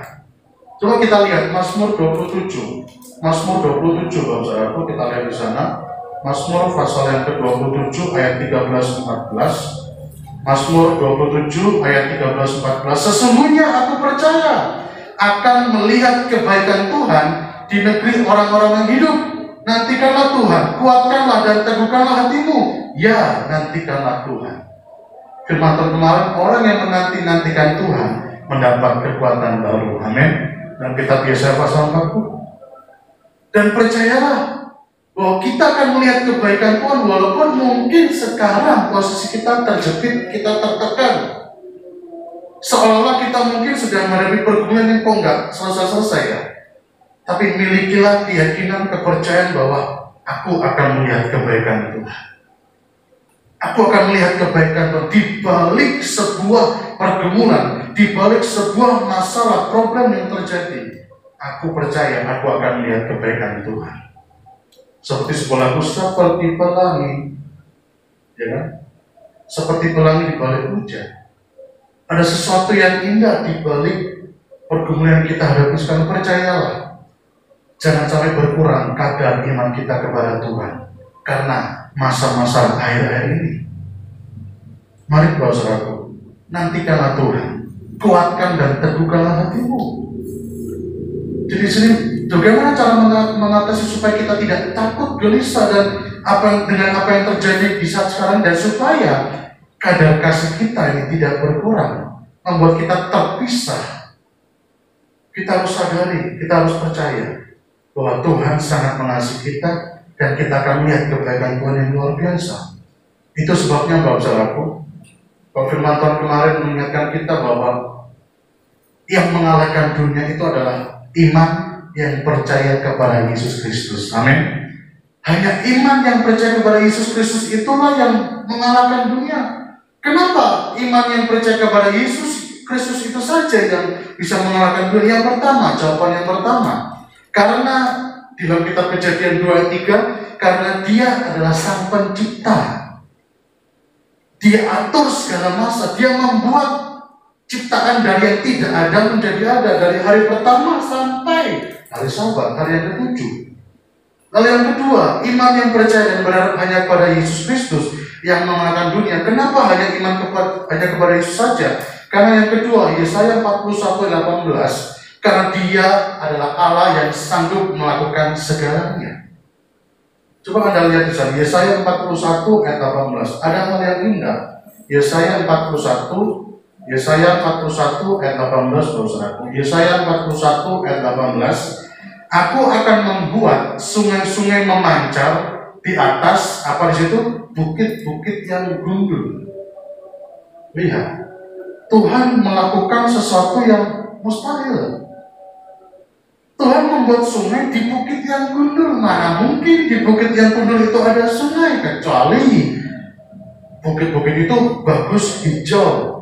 Coba kita lihat Mazmur 27. Mazmur 27, Bapak Saudaraku, kita lihat di sana. Mazmur pasal yang ke-27 ayat 13-14. Mazmur 27 ayat 13-14. Sesungguhnya aku percaya akan melihat kebaikan Tuhan di negeri orang-orang yang hidup. Nantikanlah Tuhan, kuatkanlah dan teguhkanlah hatimu. Ya, nantikanlah Tuhan. Firman kemarin, orang yang menanti-nantikan Tuhan mendapat kekuatan baru. Amin. Dan kita biasa pasal 40. Dan percayalah bahwa kita akan melihat kebaikan Tuhan walaupun mungkin sekarang posisi kita terjepit, kita tertekan. Seolah-olah kita mungkin sedang menghadapi pergumulan yang kok nggak selesai-selesai ya. Tapi milikilah keyakinan, kepercayaan bahwa aku akan melihat kebaikan Tuhan. Aku akan melihat kebaikan Tuhan di balik sebuah pergumulan, di balik sebuah masalah, problem yang terjadi. Aku percaya aku akan melihat kebaikan Tuhan. Seperti sebuah lagu, seperti pelangi, ya kan? Seperti pelangi di balik hujan. Ada sesuatu yang indah di balik pergumulan yang kita hadapi sekarang. Percayalah, Jangan sampai berkurang kadar iman kita kepada Tuhan karena masa-masa akhir-akhir ini. Mari saudaraku, nantikanlah Tuhan, kuatkan dan teguhkanlah hatimu. Jadi sini bagaimana cara mengatasi supaya kita tidak takut, gelisah dan dengan apa yang terjadi di saat sekarang, dan supaya kadar kasih kita ini tidak berkurang, membuat kita terpisah. Kita harus sadari, kita harus percaya bahwa Tuhan sangat mengasihi kita dan kita akan melihat kebaikan Tuhan yang luar biasa. Itu sebabnya Bapak Saudaraku, firman Tuhan kemarin mengingatkan kita bahwa yang mengalahkan dunia itu adalah iman yang percaya kepada Yesus Kristus. Amin. Hanya iman yang percaya kepada Yesus Kristus itulah yang mengalahkan dunia. Kenapa iman yang percaya kepada Yesus Kristus itu saja yang bisa mengalahkan dunia? Yang pertama, jawaban yang pertama, karena dalam kitab Kejadian 2 ayat 3, karena Dia adalah Sang Pencipta. Dia atur segala masa, Dia membuat ciptaan dari yang tidak ada menjadi ada, dari hari pertama sampai hari Sabat, hari yang ke-7. Lalu yang kedua, iman yang percaya dan berharap hanya kepada Yesus Kristus yang mengalahkan dunia. Kenapa hanya iman hanya kepada Yesus saja? Karena yang kedua, Yesaya 41:18, karena Dia adalah Allah yang sanggup melakukan segalanya. Coba Anda lihat di sana, Yesaya 41 ayat 18. Ada hal yang indah. Yesaya 41 ayat 18, saudaraku. Yesaya 41 ayat 18. Aku akan membuat sungai-sungai memancar di atas apa di situ? Bukit-bukit yang gundul. Lihat, Tuhan melakukan sesuatu yang mustahil. Tuhan membuat sungai di bukit yang gundul. Mana mungkin di bukit yang gundul itu ada sungai, kecuali bukit-bukit itu bagus, hijau,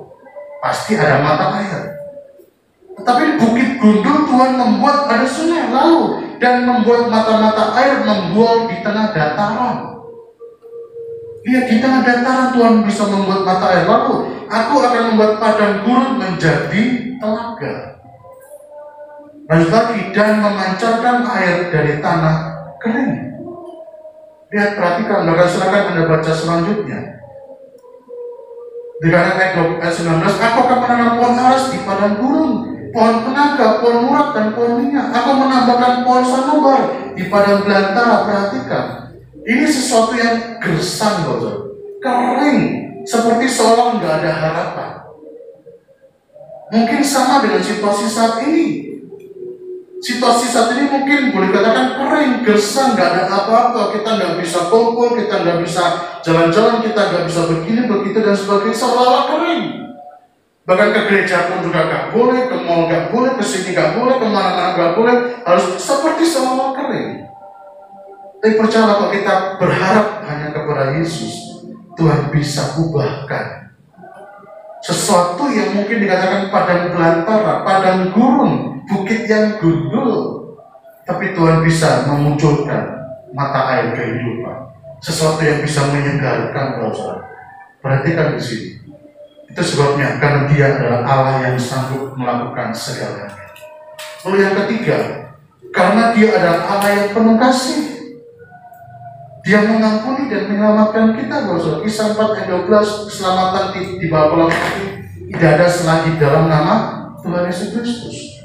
pasti ada mata air. Tetapi bukit gundul Tuhan membuat ada sungai, lalu dan membuat mata-mata air membual di tengah dataran. Lihat, di tengah dataran Tuhan bisa membuat mata air. Lalu aku akan membuat padang gurun menjadi telaga. Lanjut lagi, dan memancarkan air dari tanah kering. Lihat, perhatikan, bahkan silakan Anda baca selanjutnya. Dikatakan ayat 19, aku akan menanam pohon aras di padang gurun, pohon penaga, pohon murad, dan pohon minyak. Aku menambahkan pohon sanubar di padang belantara. Perhatikan, ini sesuatu yang gersang, kering, seperti seolah nggak ada harapan. Mungkin sama dengan situasi saat ini. Situasi saat ini mungkin boleh katakan kering, gersang, nggak ada apa-apa. Kita nggak bisa kumpul, kita nggak bisa jalan-jalan, kita nggak bisa begini, begitu, dan sebagainya. Seolah-olah kering. Bahkan ke gereja pun juga nggak boleh, ke mall nggak boleh, ke sini nggak boleh, kemana-mana nggak boleh. Harus seperti seolah-olah kering. Tapi percayalah, kalau kita berharap hanya kepada Yesus, Tuhan bisa ubahkan sesuatu yang mungkin dikatakan padang belantara, padang gurun, bukit yang gundul, tapi Tuhan bisa memunculkan mata air kehidupan, sesuatu yang bisa menyegarkan. Perhatikan di sini. Itu sebabnya, karena Dia adalah Allah yang sanggup melakukan segalanya. Lalu yang ketiga, karena Dia adalah Allah yang penuh kasih. Dia mengampuni dan menyelamatkan kita. Kisah 4 ayat 12, keselamatan di bawah pola pikir tidak ada selagi dalam nama Tuhan Yesus Kristus.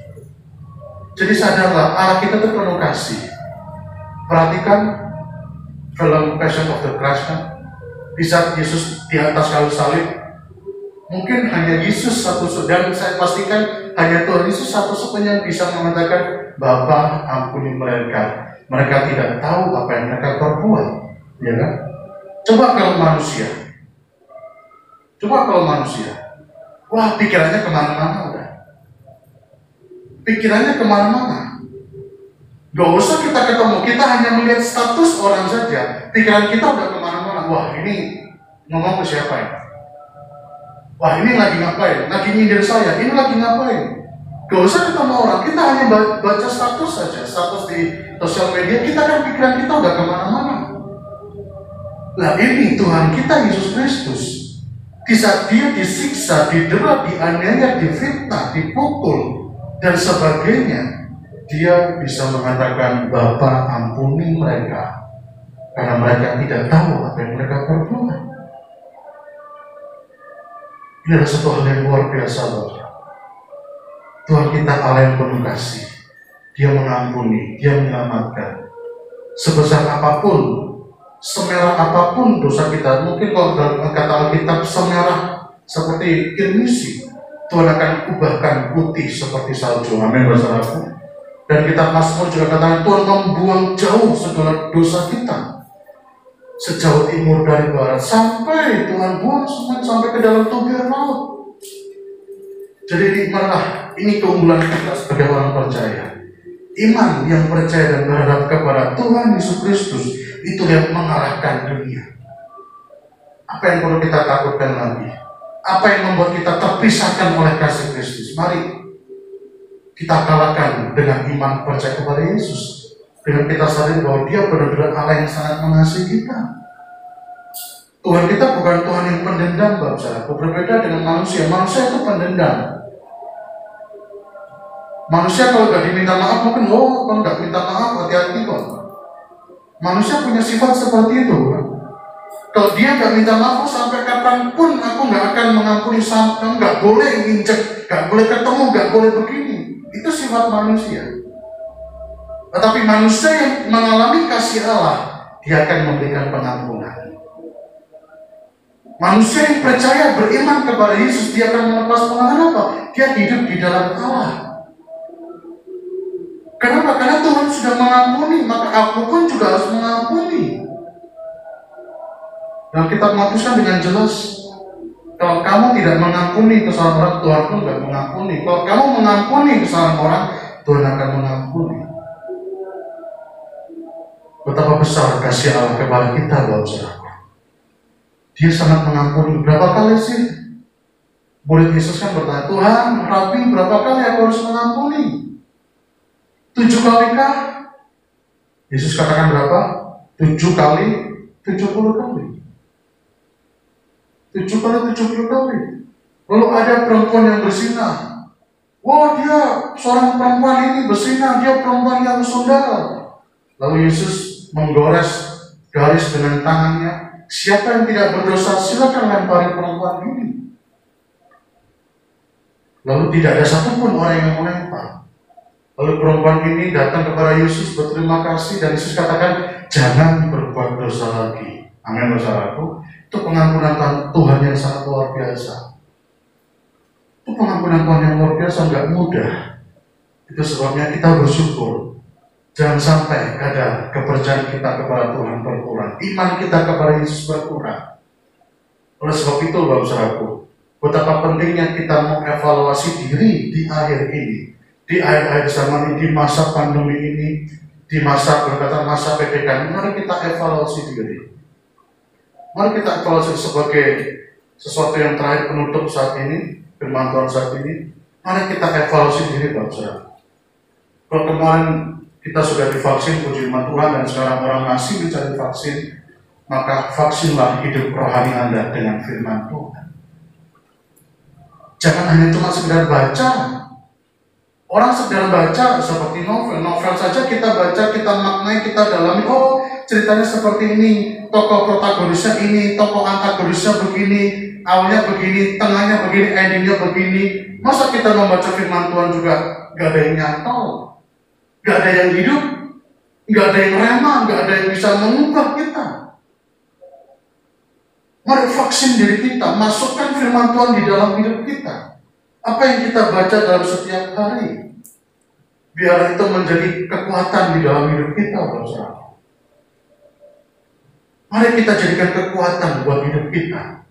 Jadi sadarlah, Allah kita itu penuh kasih. Perhatikan film Passion of the Christ, kan? Di saat Yesus di atas kayu salib, mungkin hanya Yesus satu, dan saya pastikan hanya Tuhan Yesus satu-satunya yang bisa mengatakan, Bapa ampuni mereka. Mereka tidak tahu apa yang mereka perbuat, ya kan? Coba kalau manusia, wah, pikirannya kemana-mana udah. Pikirannya kemana-mana. Gak usah kita ketemu, kita hanya melihat status orang saja, pikiran kita udah kemana-mana. Wah, ini ngomong ke siapa ya? Wah, ini lagi ngapain? Lagi nyindir saya, ini lagi ngapain? Gak usah ketemu orang, kita hanya baca status saja, status di sosial media, kita kan pikiran kita udah kemana-mana. Nah, ini Tuhan kita Yesus Kristus, di saat Dia disiksa, didera, dianiaya, difitnah, dipukul, dan sebagainya, dia bisa mengatakan, Bapa ampuni mereka, karena mereka tidak tahu apa yang mereka perbuat. Ini adalah satu hal yang luar biasa, Bapak. Tuhan kita Allah yang penuh kasih. Dia mengampuni, Dia menyelamatkan. Sebesar apapun, semerah apapun dosa kita, mungkin kalau dalam kata Alkitab semerah seperti kirmisi, Tuhan akan ubahkan putih seperti salju. Amin, saudaraku. Dan kitab Mazmur juga katakan Tuhan membuang jauh segala dosa kita. Sejauh timur dari barat, sampai Tuhan buang semua sampai ke dalam tubir laut. Jadi nikmatlah, ini keunggulan kita sebagai orang percaya. Iman yang percaya dan berharap kepada Tuhan Yesus Kristus, itu yang mengarahkan dunia. Apa yang perlu kita takutkan lagi? Apa yang membuat kita terpisahkan oleh kasih Kristus? Mari kita kalahkan dengan iman percaya kepada Yesus. Dengan kita sadar bahwa Dia benar-benar Allah yang sangat mengasihi kita. Tuhan kita bukan Tuhan yang pendendam, Bapak. Berbeda dengan manusia. Manusia itu pendendam. Manusia kalau nggak diminta maaf mungkin, kalau nggak minta maaf hati-hati kok. Manusia punya sifat seperti itu. Kalau dia nggak minta maaf sampai kapanpun aku nggak akan mengampuni, sampai nggak boleh injek, nggak boleh ketemu, nggak boleh begini. Itu sifat manusia. Tetapi manusia yang mengalami kasih Allah, dia akan memberikan pengampunan. Manusia yang percaya beriman kepada Yesus, dia akan melepas pengampunan apa? Dia hidup di dalam Allah. Kenapa? Karena Tuhan sudah mengampuni, maka aku pun juga harus mengampuni. Dan kita memutuskan dengan jelas, kalau kamu tidak mengampuni kesalahan orang, Tuhan pun tidak mengampuni. Kalau kamu mengampuni kesalahan orang, Tuhan akan mengampuni. Betapa besar kasih Allah kepada kita, Bapak. Dia sangat mengampuni. Berapa kali sih murid Yesus kan bertanya, Tuhan, Rabi, berapa kali aku harus mengampuni? 7 kali kah? Yesus katakan berapa? 7 kali 70 kali. 7 kali 70 kali. Lalu ada perempuan yang bersinah. Wah, dia seorang perempuan ini bersinah, dia perempuan yang saudara. Lalu Yesus menggores garis dengan tangannya. Siapa yang tidak berdosa, silakan lempari perempuan ini. Lalu tidak ada satupun orang yang melempar. Lalu perempuan ini datang kepada Yesus berterima kasih, dan Yesus katakan, jangan berbuat dosa lagi. Amin, saudaraku. Itu pengampunan Tuhan yang sangat luar biasa. Itu pengampunan Tuhan yang luar biasa, nggak mudah. Itu sebabnya kita bersyukur. Jangan sampai ada kepercayaan kita kepada Tuhan berkurang, iman kita kepada Yesus berkurang. Oleh sebab itu, Bapak Saudaraku, betapa pentingnya kita mengevaluasi diri di akhir ini, di akhir zaman ini, di masa pandemi ini, di masa masa PPKM. Mari kita evaluasi diri. Mari kita evaluasi sebagai sesuatu yang terakhir penutup saat ini, firman Tuhan saat ini. Mari kita evaluasi diri, Bapak Saudara. Kalau kemarin kita sudah divaksin, puji firman Tuhan, dan sekarang orang masih mencari vaksin, maka vaksinlah hidup rohani Anda dengan firman Tuhan. Jangan hanya cuma sekedar baca. Orang sekedar baca seperti novel saja kita baca, kita maknai, kita dalami. Oh, ceritanya seperti ini, tokoh protagonisnya ini, tokoh antagonisnya begini, awalnya begini, tengahnya begini, endingnya begini. Masa kita membaca firman Tuhan juga gak ada yang nyantol, gak ada yang hidup, gak ada yang remah, gak ada yang bisa mengubah kita. Mari vaksin diri kita, masukkan firman Tuhan di dalam hidup kita. Apa yang kita baca dalam setiap hari, biar itu menjadi kekuatan di dalam hidup kita, Bapak. Mari kita jadikan kekuatan buat hidup kita.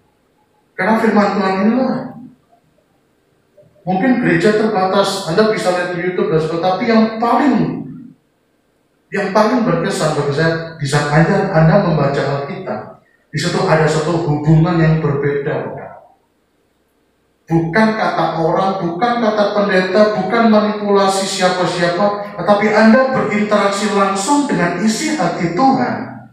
Karena firman Tuhan inilah. Mungkin gereja terbatas, Anda bisa lihat di YouTube dan sebagainya, tapi yang paling berkesan bagi saya, di saat Anda membaca Alkitab, di situ ada satu hubungan yang berbeda, bukan kata orang, bukan kata pendeta, bukan manipulasi siapa-siapa, tetapi Anda berinteraksi langsung dengan isi hati Tuhan.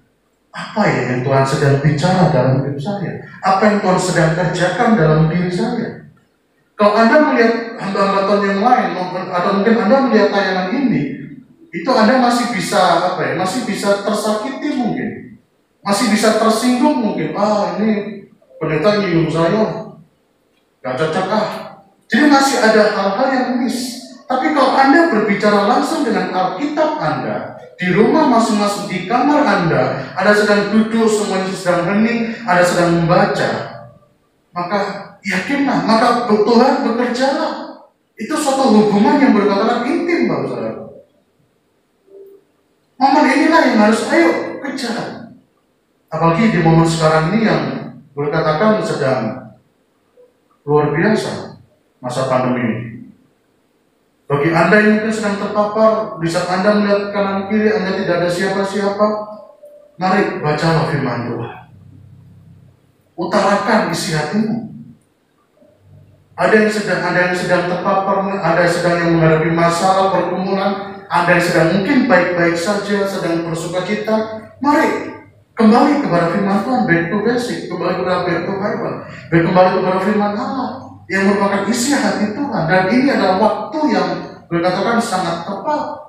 Apa ya yang Tuhan sedang bicara dalam hidup saya? Apa yang Tuhan sedang kerjakan dalam diri saya? Kalau Anda melihat hamba-hamba Tuhan yang lain, atau mungkin Anda melihat tayangan ini, itu Anda masih bisa masih bisa tersakiti mungkin, masih bisa tersinggung mungkin. Ini pendeta nyium saya, gak cocok Jadi masih ada hal-hal yang miss. Tapi kalau Anda berbicara langsung dengan Alkitab Anda, di rumah masing-masing, di kamar Anda sedang duduk, semuanya sedang hening, ada sedang membaca, maka yakinlah, maka Tuhan bekerjalah. Itu suatu hubungan yang berkatakan intim, Bapak Saudara. Momen inilah yang harus ayo kejar. Apalagi di momen sekarang ini yang berkatakan sedang luar biasa, masa pandemi ini. Bagi Anda yang mungkin sedang terpapar, di saat Anda melihat kanan kiri, Anda tidak ada siapa-siapa, mari bacalah firman Tuhan. Utarakan isi hatimu. Ada yang sedang terpapar, ada yang menghadapi masalah pergumulan, ada yang sedang mungkin baik-baik saja, sedang bersukacita. Mari kembali kepada firman Tuhan, back to basic, kembali kepada back to Bible, kembali kepada firman Allah yang merupakan isi hati Tuhan. Dan ini adalah waktu yang berkatakan sangat tepat.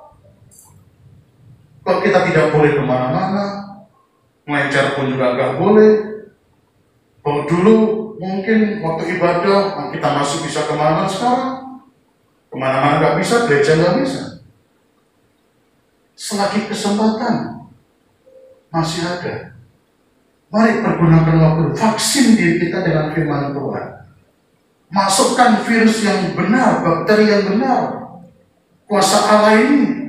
Kalau kita tidak boleh kemana-mana, melenceng pun juga nggak boleh. Kalau dulu mungkin waktu ibadah kita masih bisa kemana-mana, sekarang kemana-mana nggak bisa, gereja nggak bisa. Selagi kesempatan masih ada, mari pergunakan waktu, vaksin diri kita dengan firman Tuhan. Masukkan virus yang benar, bakteri yang benar, kuasa Allah ini.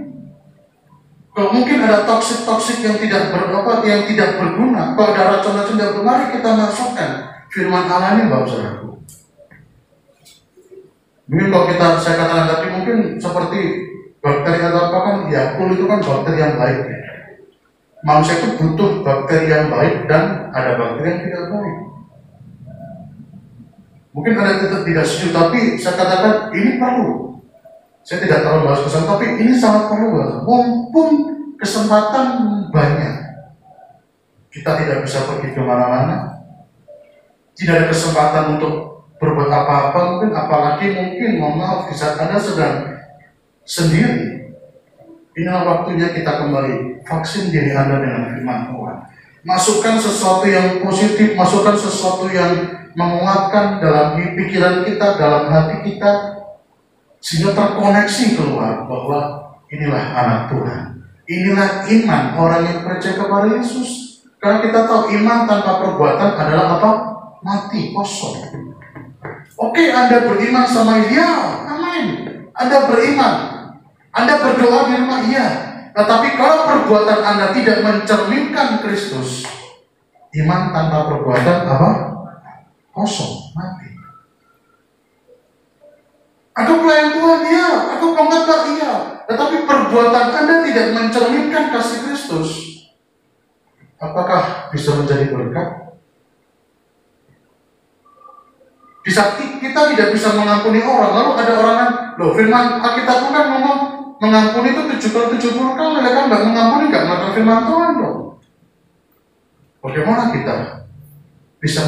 Kalau mungkin ada toksik yang tidak berobat, yang tidak berguna, kalau ada racun-racun yang mari kita masukkan firman Allah ini, Bapak Saudaraku. Mungkin kalau saya katakan tadi mungkin seperti bakteri atau apa kan, ya flu itu kan bakteri yang baik. Manusia itu butuh bakteri yang baik dan ada bakteri yang tidak baik. Mungkin ada tidak setuju, tapi saya katakan ini perlu. Saya tidak terlalu bahas kesan, tapi ini sangat perlu. Mumpung kesempatan banyak, kita tidak bisa pergi kemana-mana, tidak ada kesempatan untuk berbuat apa-apa, mungkin apalagi mohon maaf, di saat Anda sedang sendiri. Inilah waktunya kita kembali vaksin diri Anda dengan firman Tuhan. Masukkan sesuatu yang positif, masukkan sesuatu yang menguatkan dalam pikiran kita, dalam hati kita, sehingga terkoneksi keluar bahwa inilah anak Tuhan. Inilah iman orang yang percaya kepada Yesus. Karena kita tahu iman tanpa perbuatan adalah apa? Mati, kosong. Oke, Anda beriman sama dia, amin. Anda beriman, Anda berdoa di rumah, iya. Tetapi kalau perbuatan Anda tidak mencerminkan Kristus, iman tanpa perbuatan apa? Kosong, mati. Aku pelayan Tuhan, iya. Aku pengkhotbah, iya. Tetapi perbuatan Anda tidak mencerminkan kasih Kristus, apakah bisa menjadi berkat? Di saat kita tidak bisa mengampuni orang, lalu ada orang yang, firman Alkitab kan ngomong mengampuni itu 70 kali, mereka nggak mengampuni, nggak melakukan firman Tuhan dong. Bagaimana kita bisa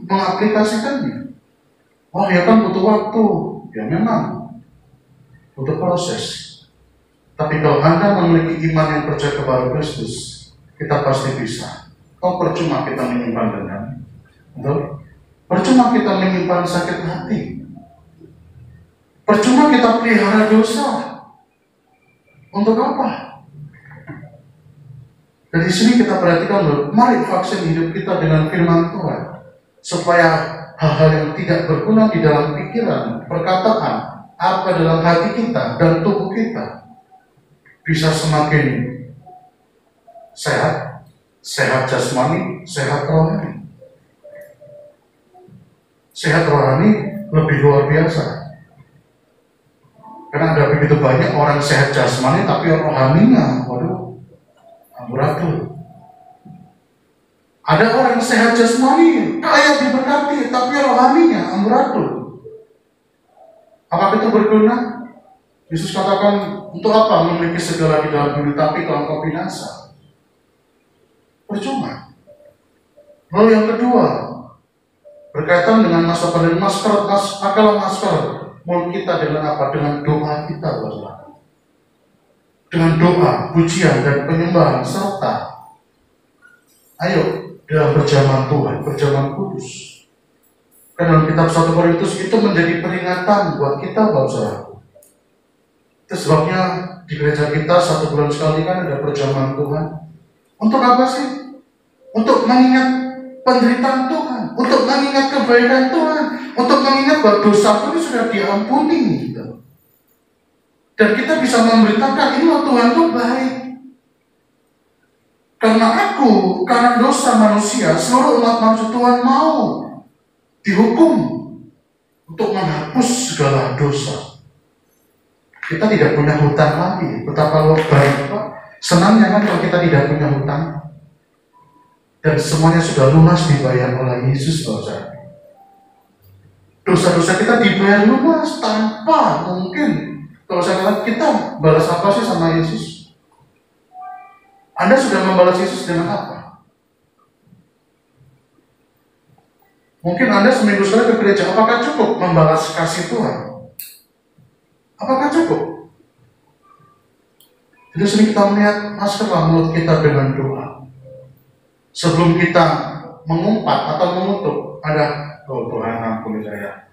mengaplikasikannya? Oh ya kan butuh waktu, ya memang butuh proses. Tapi kalau Anda memiliki iman yang percaya kepada Kristus, kita pasti bisa. Kau percuma kita menyimpan dendam, betul? Percuma kita menyimpan sakit hati. Percuma kita pelihara dosa. Untuk apa? Dari sini kita perhatikan, mari vaksin hidup kita dengan firman Tuhan, supaya hal-hal yang tidak berguna di dalam pikiran, perkataan, apa dalam hati kita dan tubuh kita bisa semakin sehat, sehat jasmani, sehat rohani. Sehat rohani lebih luar biasa. Karena ada begitu banyak orang sehat jasmani tapi rohaninya, amburadul. Ada orang sehat jasmani, kaya diberkati, tapi rohaninya amburadul. Apakah itu berguna? Yesus katakan, untuk apa memiliki segala di dalam dunia tapi kalau engkau binasa? Percuma. Lalu yang kedua, berkaitan dengan masa pandemi, masker, mulut kita dengan apa? Dengan doa kita, Bapak. dengan doa, pujian, dan penyembahan, serta ayo dalam perjamuan Tuhan, perjamuan kudus. Karena dalam kitab 1 Korintus itu menjadi peringatan buat kita, saudara. Itu sebabnya di gereja kita 1 bulan sekali kan ada perjamuan Tuhan. Untuk apa sih? Untuk mengingat penderitaan Tuhan, untuk mengingat kebaikan Tuhan, untuk mengingat bahwa dosa itu sudah diampuni gitu. Dan kita bisa memberitakan ini loh, Tuhan itu baik. Karena dosa manusia, seluruh umat manusia Tuhan mau dihukum untuk menghapus segala dosa. Kita tidak punya hutang lagi. Betapa luar biasa senangnya kan kalau kita tidak punya hutang. Dan semuanya sudah lunas dibayar oleh Yesus, saudara. Dosa-dosa kita dibayar lunas tanpa mungkin. Kalau saya katakan kita balas apa sih sama Yesus? Anda sudah membalas Yesus dengan apa? Mungkin Anda seminggu sekali ke gereja. Apakah cukup membalas kasih Tuhan? Apakah cukup? Jadi sering kita melihat maskerlah mulut kita dengan doa. Sebelum kita mengumpat atau mengutuk, ada Tuhan ampuni saya.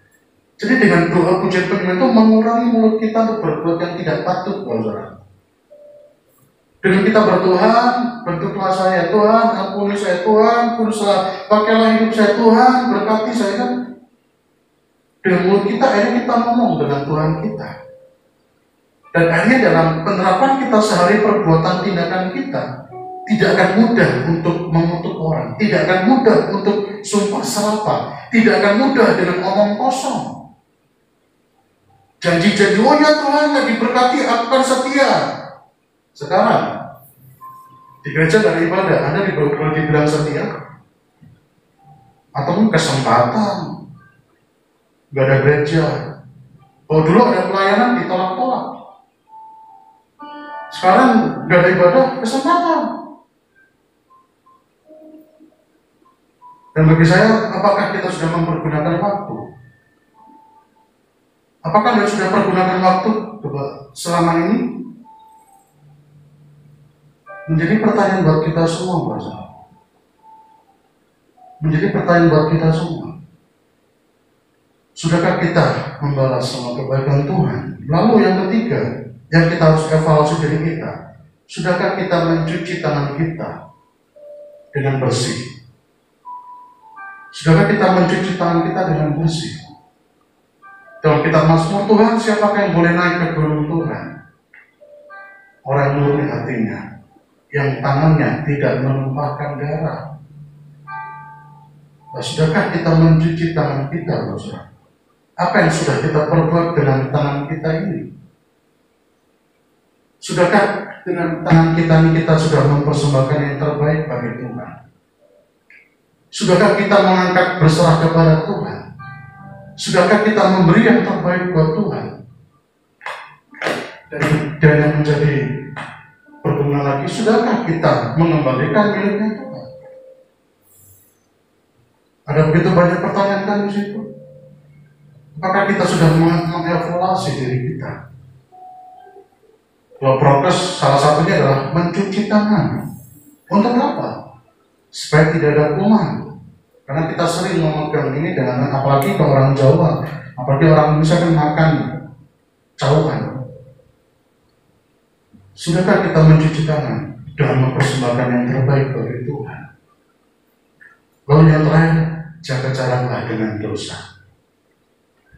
Jadi dengan doa pujian penyembah itu mengurangi mulut kita untuk berbuat yang tidak patut, saudara. Dengan kita bertuhan, bentuklah saya Tuhan, ampuni saya Tuhan, kuruslah, pakailah hidup saya Tuhan, berkati saya kan. Dengan mulut kita akhirnya kita ngomong dengan Tuhan kita. Dan akhirnya dalam penerapan kita sehari perbuatan tindakan kita tidak akan mudah untuk mengutuk orang, tidak akan mudah untuk sumpah serapah, tidak akan mudah dengan omong kosong. Janji-janji, oh ya Tuhan, lagi berkati, aku akan setia. Sekarang di gereja gak ada ibadah, Anda dibilang setia? Atau kesempatan, gak ada gereja. Oh dulu ada pelayanan ditolak-tolak. Sekarang gak ada ibadah, kesempatan. Dan bagi saya, apakah kita sudah mempergunakan waktu? Apakah Anda sudah pergunakan waktu selama ini? Menjadi pertanyaan buat kita semua, Pak. Menjadi pertanyaan buat kita semua. Sudahkah kita membalas semua kebaikan Tuhan? Lalu yang ketiga, yang kita harus evaluasi diri kita, sudahkah kita mencuci tangan kita dengan bersih? Sudahkah kita mencuci tangan kita dengan bersih? Dalam kitab Mazmur, Tuhan siapakah yang boleh naik ke gunung Tuhan? Orang yang murni hatinya, yang tangannya tidak menumpahkan darah. Nah, sudahkah kita mencuci tangan kita, saudara? Apa yang sudah kita perbuat dengan tangan kita ini? Sudahkah dengan tangan kita ini kita sudah mempersembahkan yang terbaik bagi Tuhan? Sudahkah kita mengangkat berserah kepada Tuhan? Sudahkah kita memberi yang terbaik buat Tuhan? Dan yang menjadi berguna lagi, sudahkah kita mengembalikan miliknya Tuhan? Ada begitu banyak pertanyaan kan di situ. Apakah kita sudah mengevaluasi diri kita? Kalau prokes salah satunya adalah mencuci tangan. Untuk apa? Supaya tidak ada kuman. Karena kita sering memegang ini dengan, apalagi ke orang Jawa, apalagi orang Indonesia kan makan caukan. Sudahkah kita mencuci tangan dengan mempersembahkan yang terbaik bagi Tuhan? Lalu yang terakhir, jaga jaraklah dengan dosa.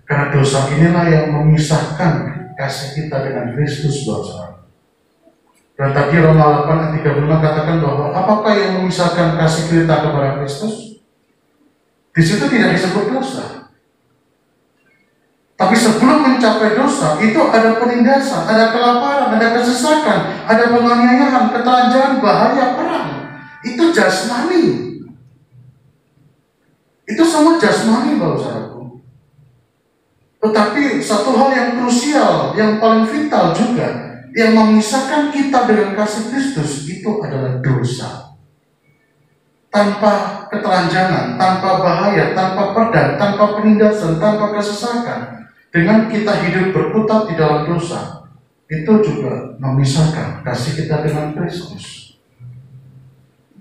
Karena dosa inilah yang memisahkan kasih kita dengan Kristus, saudara. Dan tadi Roma 8 ayat 35 katakan bahwa apakah yang memisahkan kasih kita kepada Kristus? Di situ tidak disebut dosa. Tapi sebelum mencapai dosa, itu ada penindasan, ada kelaparan, ada kesesakan, ada penganiayaan, ketelanjangan, bahaya, perang. Itu jasmani. Itu semua jasmani, saudaraku. Tetapi satu hal yang krusial, yang paling vital juga, yang memisahkan kita dengan kasih Kristus, itu adalah dosa. Tanpa ketelanjangan, tanpa bahaya, tanpa pedang, tanpa penindasan, tanpa kesesakan, dengan kita hidup berkutat di dalam dosa, itu juga memisahkan kasih kita dengan Kristus.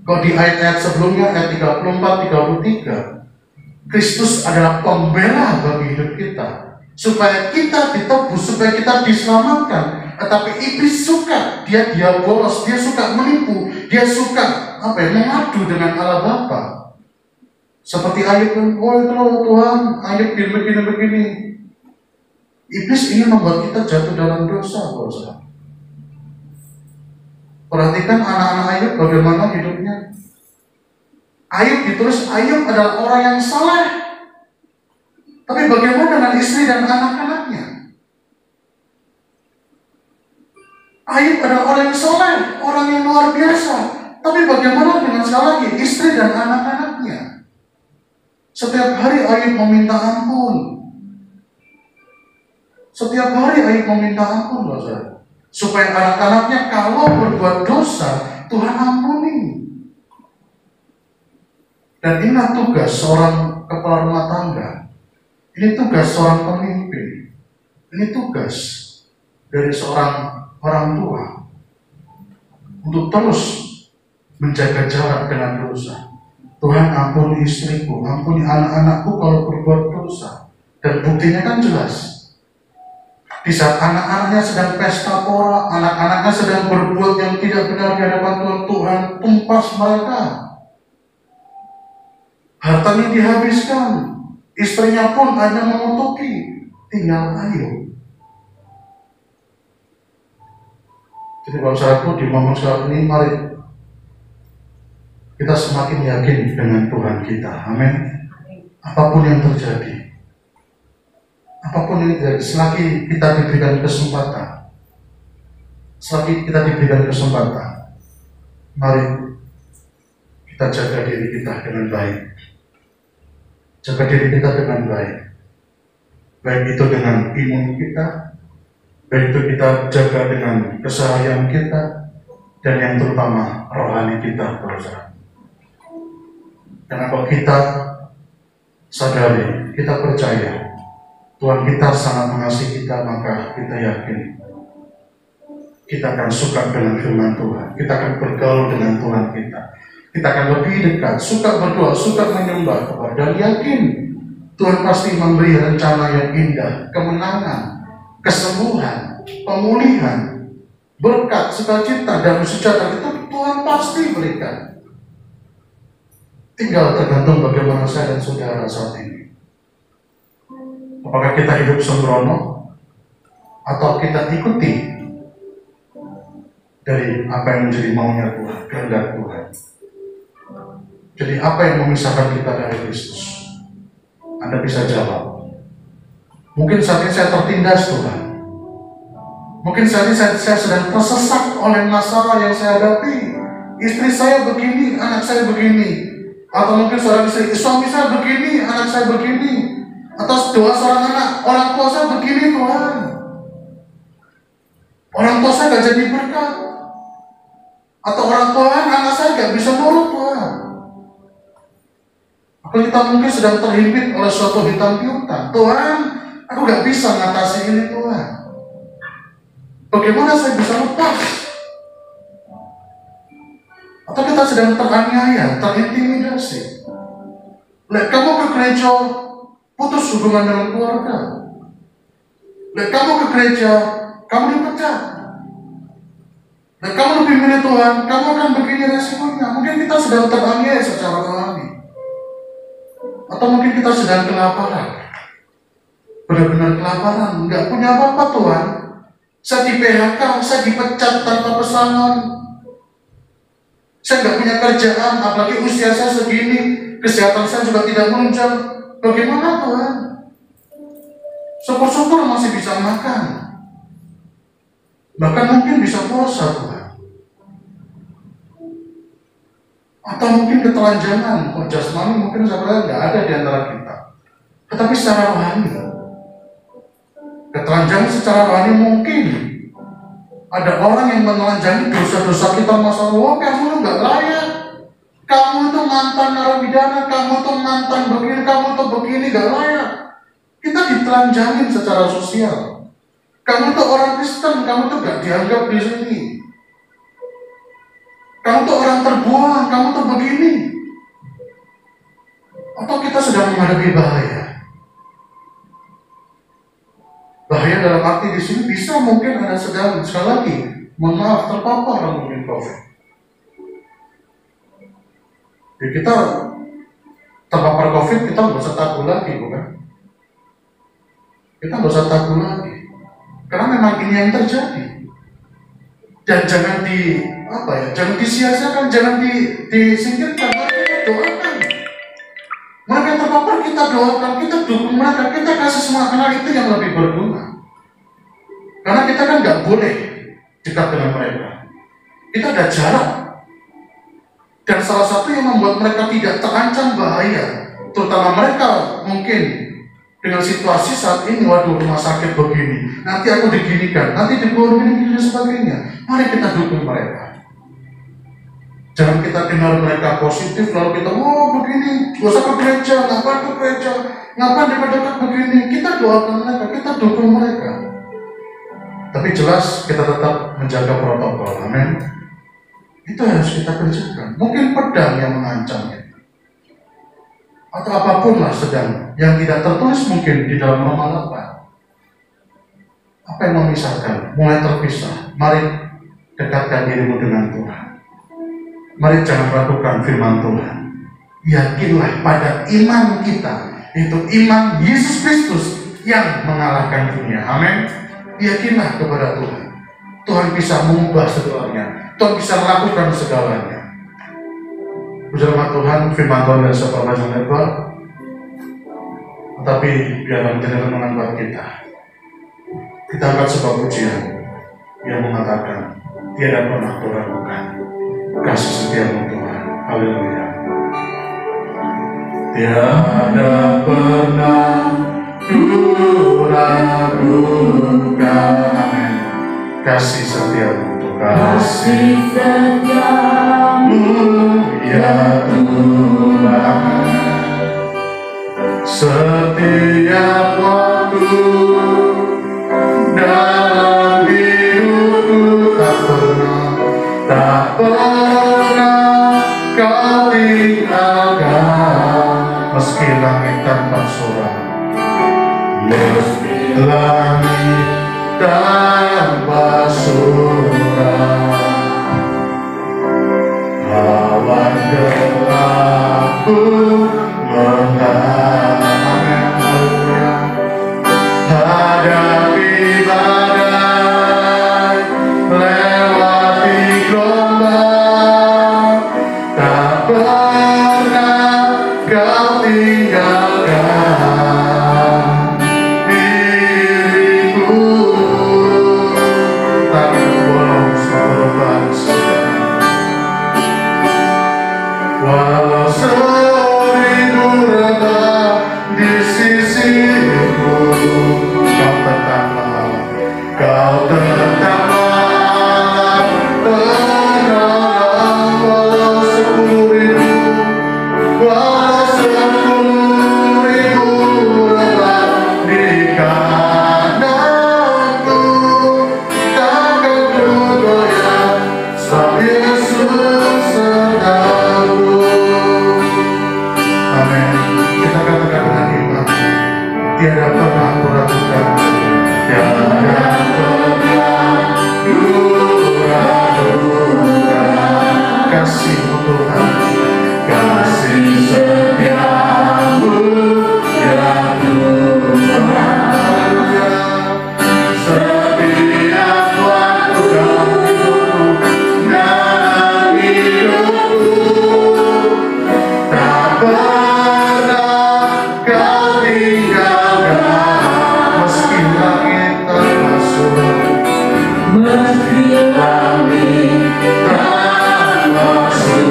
Kalau di ayat-ayat sebelumnya, ayat 34, 33, Kristus adalah pembela bagi hidup kita, supaya kita ditebus, supaya kita diselamatkan. Tetapi iblis suka, dia bolos, dia suka menipu, dia suka mengadu dengan Allah Bapa. Seperti Ayub, oh itu loh Tuhan, Ayub begini. Iblis ingin membuat kita jatuh dalam dosa, saudara. Perhatikan anak-anak Ayub bagaimana hidupnya. Ayub ditulis, Ayub adalah orang yang saleh. Tapi bagaimana dengan istri dan anak-anaknya? Ayub adalah orang yang saleh, orang yang luar biasa. Tapi bagaimana dengan sekali lagi istri dan anak-anaknya? Setiap hari Ayub meminta ampun. Setiap hari Ayub meminta ampun, saudara. Supaya anak-anaknya kalau berbuat dosa, Tuhan ampuni. Dan inilah tugas seorang kepala rumah tangga. Ini tugas seorang pemimpin. Ini tugas dari seorang orang tua untuk terus menjaga jarak dengan dosa. Tuhan, ampuni istriku, ampuni anak-anakku kalau berbuat dosa. Dan buktinya kan jelas. Di saat anak-anaknya sedang pesta pora, anak-anaknya sedang berbuat yang tidak benar di hadapan Tuhan, Tuhan tumpas mereka. Hartanya dihabiskan, istrinya pun hanya mengutuki, tinggal Ayub. Jadi Bapak Saudaraku, di momen saat ini mari kita semakin yakin dengan Tuhan kita. Amin. Apapun yang terjadi, apapun yang terjadi, selagi kita diberikan kesempatan, mari kita jaga diri kita dengan baik. Jaga diri kita dengan baik. Baik itu dengan imun kita, baik itu kita jaga dengan keseharian kita, dan yang terutama rohani kita, saudara. Kenapa kita sadari, kita percaya Tuhan kita sangat mengasihi kita, maka kita yakin kita akan suka dengan firman Tuhan, kita akan bergaul dengan Tuhan kita akan lebih dekat, suka berdoa, suka menyembah kepada, dan yakin Tuhan pasti memberi rencana yang indah, kemenangan, kesembuhan, pemulihan, berkat, sukacita, dan sejahtera itu Tuhan pasti berikan. Tinggal tergantung bagaimana saya dan saudara saat ini. Apakah kita hidup sembrono atau kita ikuti dari apa yang menjadi maunya Tuhan, kehendak Tuhan. Jadi apa yang memisahkan kita dari Kristus? Anda bisa jawab. Mungkin saat ini saya tertindas Tuhan. Mungkin saat ini saya sedang tersesat oleh masalah yang saya hadapi. Istri saya begini, anak saya begini. Atau mungkin seorang istri, suami saya begini, anak saya begini. Atau doa seorang anak, orang tua saya begini Tuhan. Orang tua saya gak jadi berkat. Atau orang tua anak saya gak bisa nurut Tuhan. Atau kita mungkin sedang terhimpit oleh suatu hitam piutang. Tuhan, aku gak bisa mengatasi ini Tuhan. Bagaimana saya bisa lepas? Atau kita sedang teraniaya, terintimidasi. Lihat kamu ke gereja, putus hubungan dengan keluarga. Lihat kamu ke gereja, kamu dipecat. Dan kamu lebih milih Tuhan, kamu akan begini resikonya. Mungkin kita sedang teraniaya secara rohani. Atau mungkin kita sedang kelaparan. Benar-benar kelaparan, nggak punya apa-apa Tuhan. Saya di PHK, saya dipecat tanpa pesangon. Saya nggak punya kerjaan, apalagi usia saya segini, kesehatan saya juga tidak menunjang. Bagaimana Tuhan? Syukur-syukur masih bisa makan. Bahkan mungkin bisa puasa Tuhan. Atau mungkin ketelanjangan, jasmani mungkin sebenarnya nggak ada di antara kita. Tetapi secara rohani, ketelanjangan secara rohani mungkin. Ada orang yang menelanjangi dosa-dosa kita masa lalu. Kamu nggak layak. Kamu itu mantan narapidana, kamu itu mantan begini, kamu itu begini, nggak layak. Kita ditelanjangin secara sosial. Kamu tuh orang Kristen, kamu tuh gak dianggap di sini. Kamu tuh orang terbuang, kamu tuh begini. Atau kita sedang menghadapi bahaya? Bahaya dalam arti di sini bisa mungkin ada sedang, sekali lagi, mohon maaf, terpapar mungkin COVID. Jadi kita terpapar COVID, kita nggak usah takut lagi, bukan? Kita nggak usah takut lagi, karena memang ini yang terjadi. Dan jangan jangan disia-siakan, jangan disingkirkan, kita doakan. Mereka yang terpapar kita doakan, kita dukung mereka, kita kasih semangat, karena itu yang lebih berguna. Karena kita kan nggak boleh dekat dengan mereka. Kita ada jarak. Dan salah satu yang membuat mereka tidak terancam bahaya, terutama mereka mungkin dengan situasi saat ini, waduh rumah sakit begini, nanti aku diginikan, nanti dibunuh ini dan sebagainya. Mari kita dukung mereka. Jangan kita dengar mereka positif lalu kita, oh begini, gak usah ke gereja, ngapain ke gereja, ngapain dekat-dekat begini. Kita doakan mereka, kita dukung mereka. Tapi jelas kita tetap menjaga protokol, amin. Itu harus kita kerjakan. Mungkin pedang yang mengancam kita, atau apapun lah sedang yang tidak tertulis mungkin di dalam Roma 8. Apa yang memisahkan? Mulai terpisah. Mari dekatkan dirimu dengan Tuhan. Mari jangan ragukan firman Tuhan. Yakinlah pada iman kita, itu iman Yesus Kristus yang mengalahkan dunia. Amin. Yakinlah kepada Tuhan. Tuhan bisa mengubah segalanya. Tuhan bisa melakukan segalanya. Bersama Tuhan, firman Tuhan dan sepanjang lebar. Tetapi biarlah menjadi renungan buat kita. Kita angkat sebuah pujian yang mengatakan, tiada pernah kuragukan kasih setiamu Tuhan. Haleluya. Tiada pernah kuragukan, amin, kasih setiamu Tuhan. Kasih setiamu ya Tuhan, setiap waktu dalam hidupku tak pernah kau tinggalkan. Meski langit tanpa surah, meski langit tanpa surah, awan gelap pun menghadap, hadapi badai, lewati gelombang, tak pernah kau tinggalkan diriku. Tak bolong berbangsa, walau seribu rentang di sisiku, kau tetaplah penolong. Walau 10.000, walau 10.000 rentang di kananku, takkan ku goyah sebab Yesus sertaku. Amin. Kita katakan dengan iman, tiada pernah kuragukan, tiada pernah kuragukan kasih-Mu Tuhan, kasih setiamu ya Tuhan. Setiap waktu dalam hidupku, tak pernah kau tinggalkan. Meski langit tanpa surah, meski langit tanpa surah,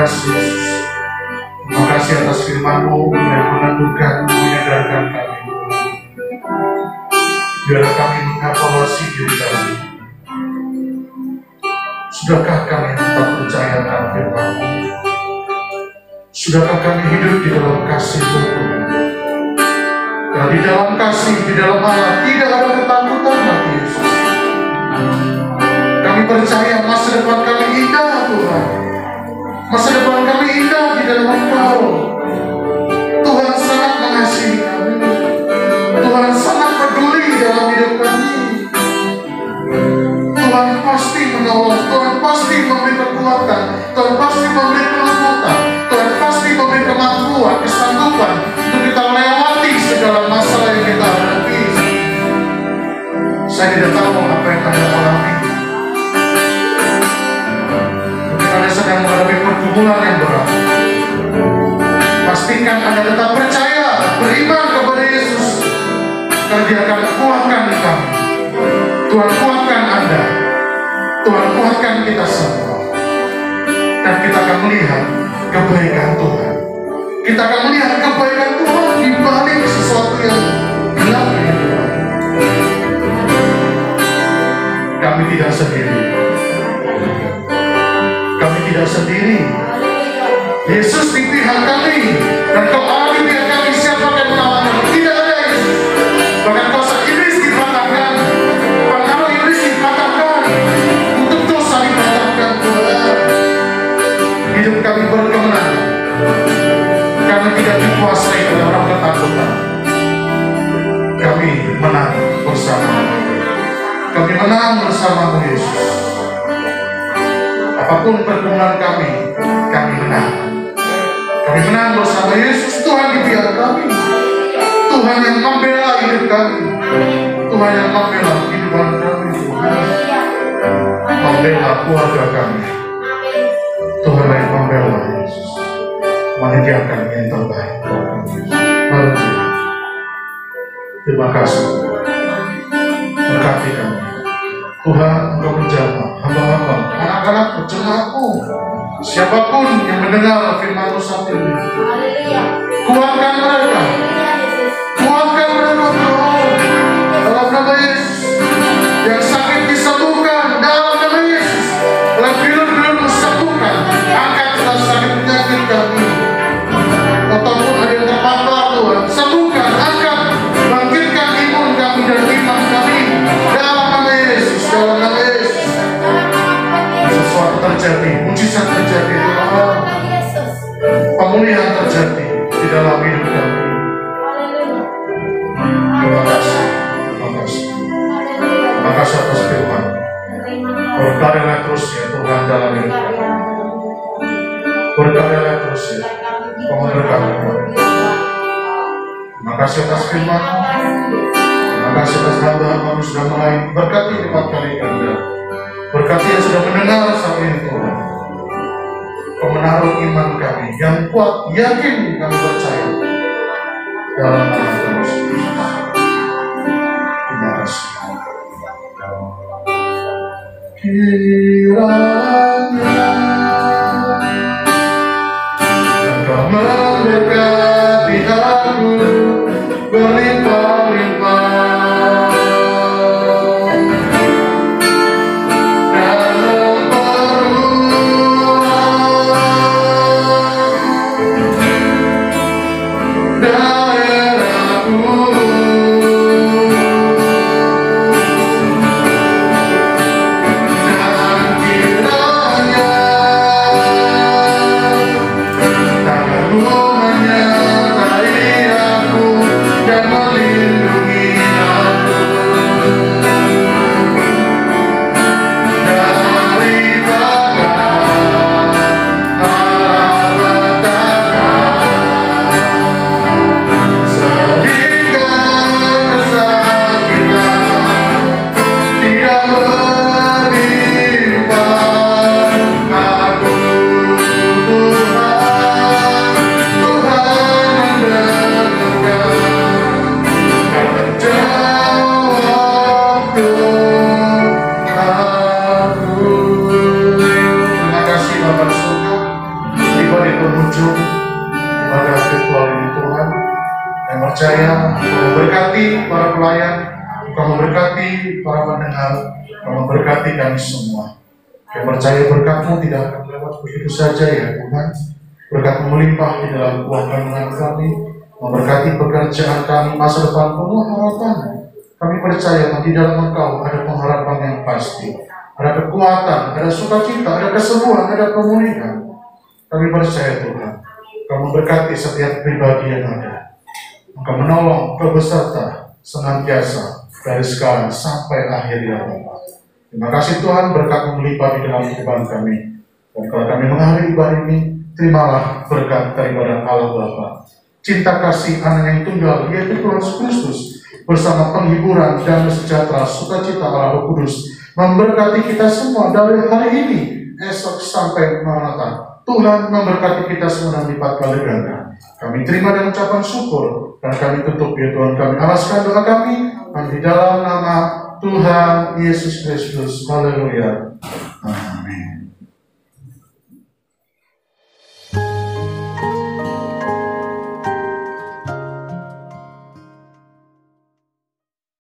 kasih Yesus. Terima kasih atas firman-Mu yang menentukan, menyadarkan kami. Biarlah kami mengevaluasi diri kami. Sudahkah kami tetap percaya akan firman-Mu? Sudahkah kami hidup di dalam kasih Tuhan? Karena di dalam kasih, di dalam Allah tidak ada ketakutan lagi Yesus. Kami percaya masa depan kami indah Tuhan. Masa depan kami indah di dalam Engkau. Tuhan sangat mengasihi kami. Tuhan sangat peduli dalam hidup kami. Tuhan pasti menolong. Tuhan pasti memberi kekuatan. Tuhan pasti memberi kelembutan. Tuhan pasti memberi kemampuan, kesanggupan untuk kita melewati segala masalah yang kita hadapi. Saya tidak tahu apa yang Anda alami. Mungkin Anda sedang menghadapi pergumulan yang berat. Pastikan Anda tetap percaya, beriman kepada Yesus, karena Dia akan kuatkan kami. Tuhan kuatkan Anda. Tuhan kuatkan kita semua. Dan kita akan melihat kebaikan Tuhan. Kita akan melihat kebaikan Tuhan di balik sesuatu yang gelap ini Tuhan. Kami tidak sendiri. Kami tidak sendiri. Yesus di pihak kami. Dan kalau Allah di pihak kami, siapa yang melawan kami? Tidak ada Yesus. Bahkan kuasa iblis dipatahkan. Pengaruh iblis dipatahkan. Untuk dosa dipatahkan Tuhan. Hidup kami berkemenangan. Kami tidak dikuasai oleh orang ketakutan. Kami menang bersama. Kami menang bersama Yesus. Apapun pergumulan kami menang. Kami menang bersama Yesus. Tuhan di pihak kami. Tuhan yang membela hidup kami. Tuhan yang membela kehidupan kami. Membela keluarga kami. Tuhan yang membela Yesus. Menyediakan yang terbaik buat kami. Haleluya. Terima kasih. Berkati kami. Tuhan, Engkau menjamah hamba-hamba, anak-anak-Mu, jemaat-Mu, siapapun yang mendengar firman-Mu saat ini. Kuatkan mereka. Kuatkan mereka Tuhan. Dalam nama Yesus. Yang sakit disembuhkan dalam nama Yesus. Oleh bilur-bilur sembuhkan. Angkat rasa sakit penyakit kami. Ataupun ada yang terpapar Tuhan, sembuhkan, angkat, bangkitkan imun kami dan iman kami. Dalam nama Yesus, dalam nama Yesus. Sesuatu terjadi, mujizat terjadi Tuhan. Pemulihan terjadi di dalam hidup kami. Terima kasih, terima kasih. Terima kasih atas firman. Berkaryalah terus ya Tuhan dalam hidup kami. Berkaryalah terus ya. Memberkati kami. Terima kasih atas firman. Terima kasih atas hamba-hamba sudah mulai berkati 4 kali ganda. Berkati yang sudah mendengar saat ini Tuhan. Pemenaruh iman kami yang kuat, yakin kami percaya dalam nama Tuhan Yesus. Terima kasih. Kiranya Engkau memberkati aku berlimpah-limpah dalam perubahan daerahku. Dan kiranya percaya Engkau memberkati para pelayan, Engkau memberkati para pendengar, Engkau memberkati kami semua. Kami percaya berkat-Mu tidak akan lewat begitu saja ya Tuhan. Berkat-Mu melimpah di dalam uang kandungan kami, memberkati pekerjaan kami, masa depan penuh harapan. Kami percaya di dalam Engkau ada pengharapan yang pasti, ada kekuatan, ada sukacita, ada kesembuhan, ada pemulihan. Kami percaya Tuhan, Engkau memberkati setiap pribadi yang ada. Engkau menolong kebeserta senantiasa dari sekarang sampai akhir ya Bapa. Terima kasih Tuhan, berkat-Mu melimpah di dalam kehidupan kami. Dan kalau kami mengakhiri ibadah ini, terimalah berkat daripada Allah Bapa, cinta kasih anak yang tunggal, yaitu Tuhan Yesus Kristus, bersama penghiburan dan sejahtera sukacita Allah Roh Kudus, memberkati kita semua dari hari ini, esok sampai Maranatha. Tuhan memberkati kita semua dan lipat kali ganda. Kami terima dengan ucapan syukur, dan kami tutup ya Tuhan, kami alaskan doa kami, dan di dalam nama Tuhan Yesus Kristus. Haleluya.